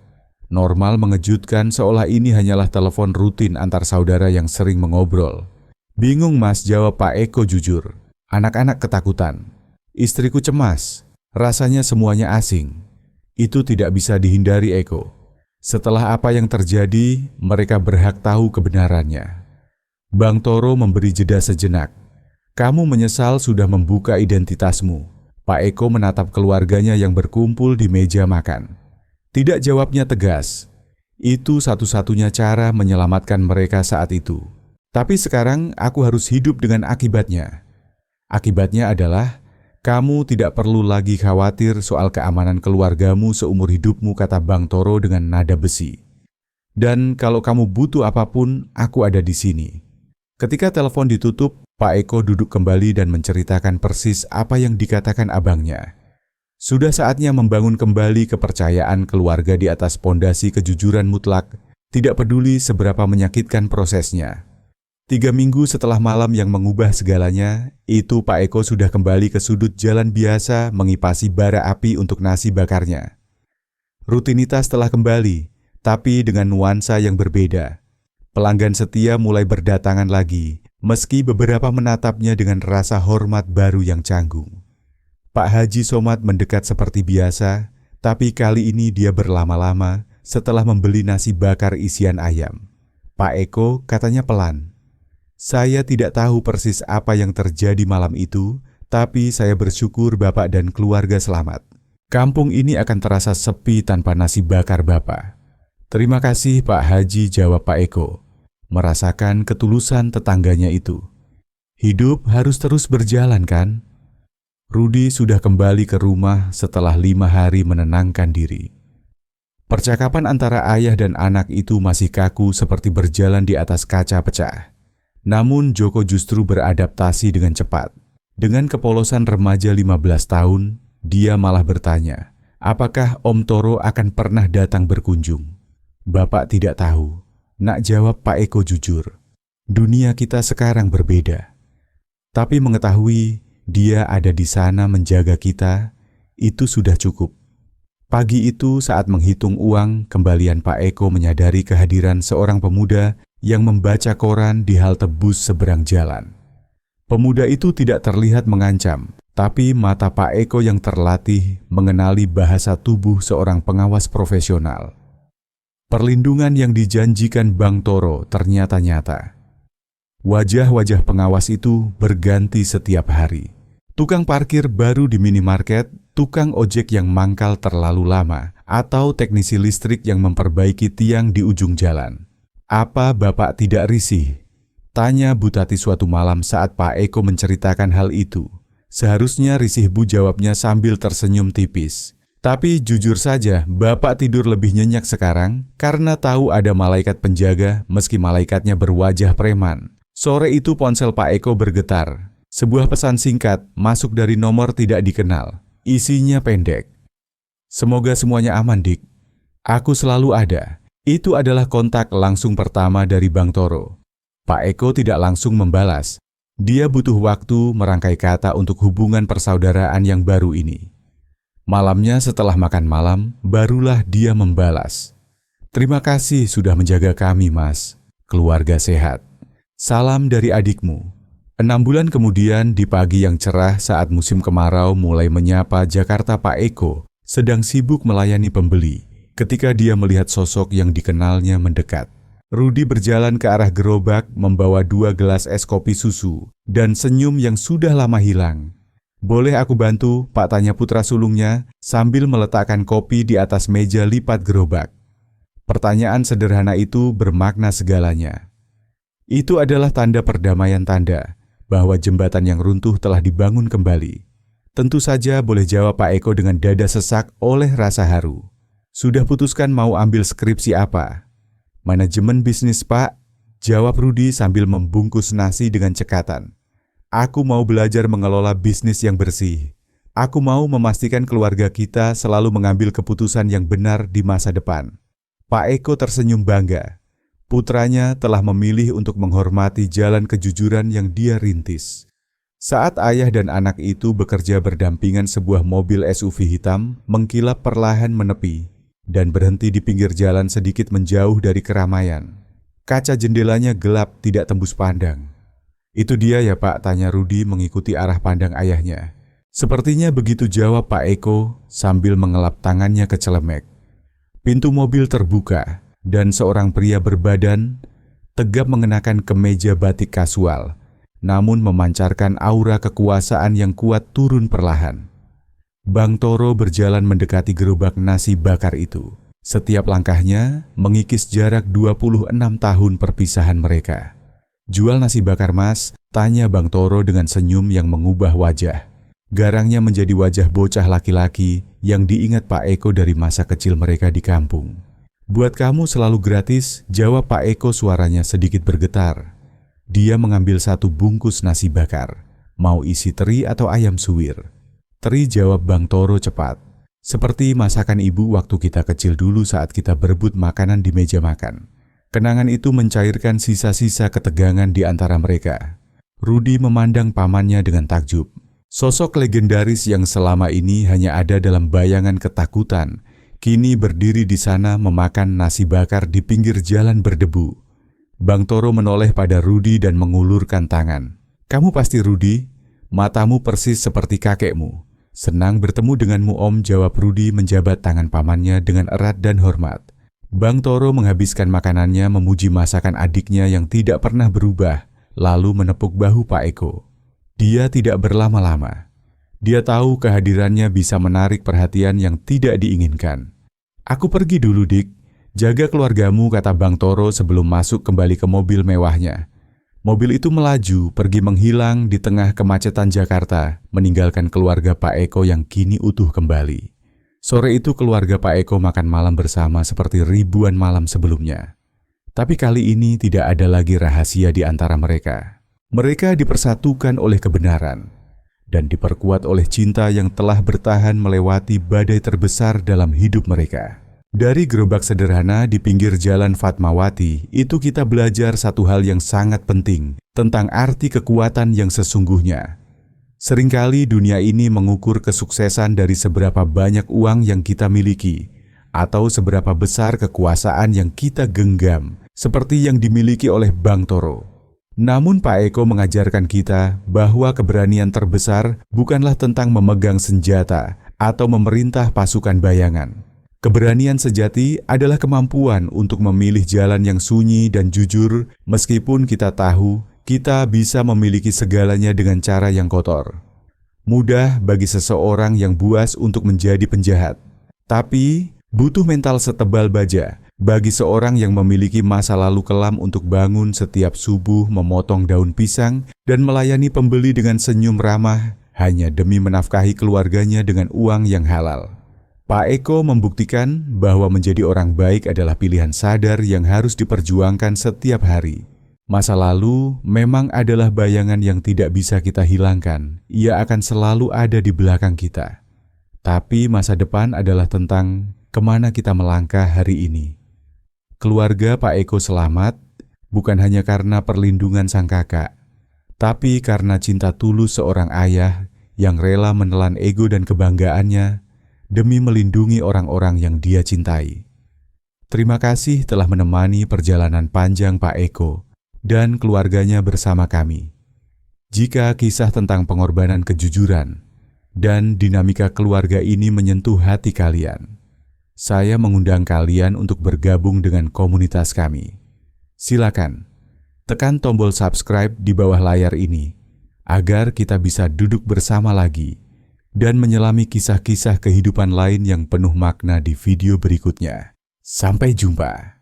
Normal, mengejutkan, seolah ini hanyalah telepon rutin antar saudara yang sering mengobrol. Bingung Mas, jawab Pak Eko jujur. Anak-anak ketakutan. Istriku cemas. Rasanya semuanya asing. Itu tidak bisa dihindari Eko. Setelah apa yang terjadi, mereka berhak tahu kebenarannya. Bang Toro memberi jeda sejenak. Kamu menyesal sudah membuka identitasmu. Pak Eko menatap keluarganya yang berkumpul di meja makan. Tidak, jawabnya tegas. Itu satu-satunya cara menyelamatkan mereka saat itu. Tapi sekarang aku harus hidup dengan akibatnya. Akibatnya adalah kamu tidak perlu lagi khawatir soal keamanan keluargamu seumur hidupmu, kata Bang Toro dengan nada besi. Dan kalau kamu butuh apapun, aku ada di sini. Ketika telepon ditutup, Pak Eko duduk kembali dan menceritakan persis apa yang dikatakan abangnya. Sudah saatnya membangun kembali kepercayaan keluarga di atas pondasi kejujuran mutlak, tidak peduli seberapa menyakitkan prosesnya. 3 minggu setelah malam yang mengubah segalanya, itu Pak Eko sudah kembali ke sudut jalan biasa mengipasi bara api untuk nasi bakarnya. Rutinitas telah kembali, tapi dengan nuansa yang berbeda. Pelanggan setia mulai berdatangan lagi, meski beberapa menatapnya dengan rasa hormat baru yang canggung. Pak Haji Somad mendekat seperti biasa, tapi kali ini dia berlama-lama setelah membeli nasi bakar isian ayam. Pak Eko, katanya pelan. Saya tidak tahu persis apa yang terjadi malam itu, tapi saya bersyukur Bapak dan keluarga selamat. Kampung ini akan terasa sepi tanpa nasi bakar Bapak. Terima kasih Pak Haji, jawab Pak Eko, merasakan ketulusan tetangganya itu. Hidup harus terus berjalan kan? Rudi sudah kembali ke rumah setelah 5 hari menenangkan diri. Percakapan antara ayah dan anak itu masih kaku seperti berjalan di atas kaca pecah. Namun Joko justru beradaptasi dengan cepat. Dengan kepolosan remaja 15 tahun, dia malah bertanya, apakah Om Toro akan pernah datang berkunjung? Bapak tidak tahu. Nak jawab Pak Eko jujur. Dunia kita sekarang berbeda. Tapi mengetahui dia ada di sana menjaga kita, itu sudah cukup. Pagi itu saat menghitung uang, kembalian Pak Eko menyadari kehadiran seorang pemuda yang membaca koran di halte bus seberang jalan. Pemuda itu tidak terlihat mengancam, tapi mata Pak Eko yang terlatih mengenali bahasa tubuh seorang pengawas profesional. Perlindungan yang dijanjikan Bang Toro ternyata nyata. Wajah-wajah pengawas itu berganti setiap hari. Tukang parkir baru di minimarket, tukang ojek yang mangkal terlalu lama, atau teknisi listrik yang memperbaiki tiang di ujung jalan. Apa Bapak tidak risih? Tanya Bu Tati suatu malam saat Pak Eko menceritakan hal itu. Seharusnya risih Bu jawabnya sambil tersenyum tipis. Tapi jujur saja, Bapak tidur lebih nyenyak sekarang karena tahu ada malaikat penjaga meski malaikatnya berwajah preman. Sore itu ponsel Pak Eko bergetar. Sebuah pesan singkat masuk dari nomor tidak dikenal. Isinya pendek. Semoga semuanya aman, Dik. Aku selalu ada. Itu adalah kontak langsung pertama dari Bang Toro. Pak Eko tidak langsung membalas. Dia butuh waktu merangkai kata untuk hubungan persaudaraan yang baru ini. Malamnya setelah makan malam, barulah dia membalas. Terima kasih sudah menjaga kami, Mas. Keluarga sehat. Salam dari adikmu. 6 bulan kemudian di pagi yang cerah saat musim kemarau mulai menyapa Jakarta, Pak Eko sedang sibuk melayani pembeli ketika dia melihat sosok yang dikenalnya mendekat. Rudi berjalan ke arah gerobak membawa 2 gelas es kopi susu dan senyum yang sudah lama hilang. Boleh aku bantu? Pak tanya putra sulungnya sambil meletakkan kopi di atas meja lipat gerobak. Pertanyaan sederhana itu bermakna segalanya. Itu adalah tanda perdamaian, tanda bahwa jembatan yang runtuh telah dibangun kembali. Tentu saja boleh jawab Pak Eko dengan dada sesak oleh rasa haru. Sudah putuskan mau ambil skripsi apa? Manajemen bisnis, Pak, jawab Rudi sambil membungkus nasi dengan cekatan. Aku mau belajar mengelola bisnis yang bersih. Aku mau memastikan keluarga kita selalu mengambil keputusan yang benar di masa depan. Pak Eko tersenyum bangga. Putranya telah memilih untuk menghormati jalan kejujuran yang dia rintis. Saat ayah dan anak itu bekerja berdampingan, sebuah mobil SUV hitam mengkilap perlahan menepi dan berhenti di pinggir jalan sedikit menjauh dari keramaian. Kaca jendelanya gelap, tidak tembus pandang. Itu dia ya, Pak, tanya Rudi mengikuti arah pandang ayahnya. Sepertinya begitu, jawab Pak Eko sambil mengelap tangannya ke celemek. Pintu mobil terbuka. Dan seorang pria berbadan tegap mengenakan kemeja batik kasual, namun memancarkan aura kekuasaan yang kuat turun perlahan. Bang Toro berjalan mendekati gerobak nasi bakar itu. Setiap langkahnya mengikis jarak 26 tahun perpisahan mereka. Jual nasi bakar, Mas? Tanya Bang Toro dengan senyum yang mengubah wajah. Garangnya menjadi wajah bocah laki-laki yang diingat Pak Eko dari masa kecil mereka di kampung. Buat kamu selalu gratis, jawab Pak Eko, suaranya sedikit bergetar. Dia mengambil 1 bungkus nasi bakar. Mau isi teri atau ayam suwir? Teri, jawab Bang Toro cepat. Seperti masakan ibu waktu kita kecil dulu saat kita berebut makanan di meja makan. Kenangan itu mencairkan sisa-sisa ketegangan di antara mereka. Rudi memandang pamannya dengan takjub. Sosok legendaris yang selama ini hanya ada dalam bayangan ketakutan, kini berdiri di sana memakan nasi bakar di pinggir jalan berdebu. Bang Toro menoleh pada Rudi dan mengulurkan tangan. Kamu pasti Rudi? Matamu persis seperti kakekmu. Senang bertemu denganmu, Om, jawab Rudi menjabat tangan pamannya dengan erat dan hormat. Bang Toro menghabiskan makanannya memuji masakan adiknya yang tidak pernah berubah, lalu menepuk bahu Pak Eko. Dia tidak berlama-lama. Dia tahu kehadirannya bisa menarik perhatian yang tidak diinginkan. Aku pergi dulu, Dik. Jaga keluargamu, kata Bang Toro sebelum masuk kembali ke mobil mewahnya. Mobil itu melaju pergi menghilang di tengah kemacetan Jakarta, meninggalkan keluarga Pak Eko yang kini utuh kembali. Sore itu keluarga Pak Eko makan malam bersama seperti ribuan malam sebelumnya. Tapi kali ini tidak ada lagi rahasia di antara mereka. Mereka dipersatukan oleh kebenaran dan diperkuat oleh cinta yang telah bertahan melewati badai terbesar dalam hidup mereka. Dari gerobak sederhana di pinggir jalan Fatmawati, itu kita belajar satu hal yang sangat penting tentang arti kekuatan yang sesungguhnya. Seringkali dunia ini mengukur kesuksesan dari seberapa banyak uang yang kita miliki, atau seberapa besar kekuasaan yang kita genggam, seperti yang dimiliki oleh Bang Toro. Namun Pak Eko mengajarkan kita bahwa keberanian terbesar bukanlah tentang memegang senjata atau memerintah pasukan bayangan. Keberanian sejati adalah kemampuan untuk memilih jalan yang sunyi dan jujur meskipun kita tahu kita bisa memiliki segalanya dengan cara yang kotor. Mudah bagi seseorang yang buas untuk menjadi penjahat, tapi butuh mental setebal baja bagi seorang yang memiliki masa lalu kelam untuk bangun setiap subuh memotong daun pisang dan melayani pembeli dengan senyum ramah hanya demi menafkahi keluarganya dengan uang yang halal. Pak Eko membuktikan bahwa menjadi orang baik adalah pilihan sadar yang harus diperjuangkan setiap hari. Masa lalu memang adalah bayangan yang tidak bisa kita hilangkan. Ia akan selalu ada di belakang kita. Tapi masa depan adalah tentang kemana kita melangkah hari ini. Keluarga Pak Eko selamat bukan hanya karena perlindungan sang kakak, tapi karena cinta tulus seorang ayah yang rela menelan ego dan kebanggaannya demi melindungi orang-orang yang dia cintai. Terima kasih telah menemani perjalanan panjang Pak Eko dan keluarganya bersama kami. Jika kisah tentang pengorbanan kejujuran dan dinamika keluarga ini menyentuh hati kalian, saya mengundang kalian untuk bergabung dengan komunitas kami. Silakan, tekan tombol subscribe di bawah layar ini, agar kita bisa duduk bersama lagi dan menyelami kisah-kisah kehidupan lain yang penuh makna di video berikutnya. Sampai jumpa.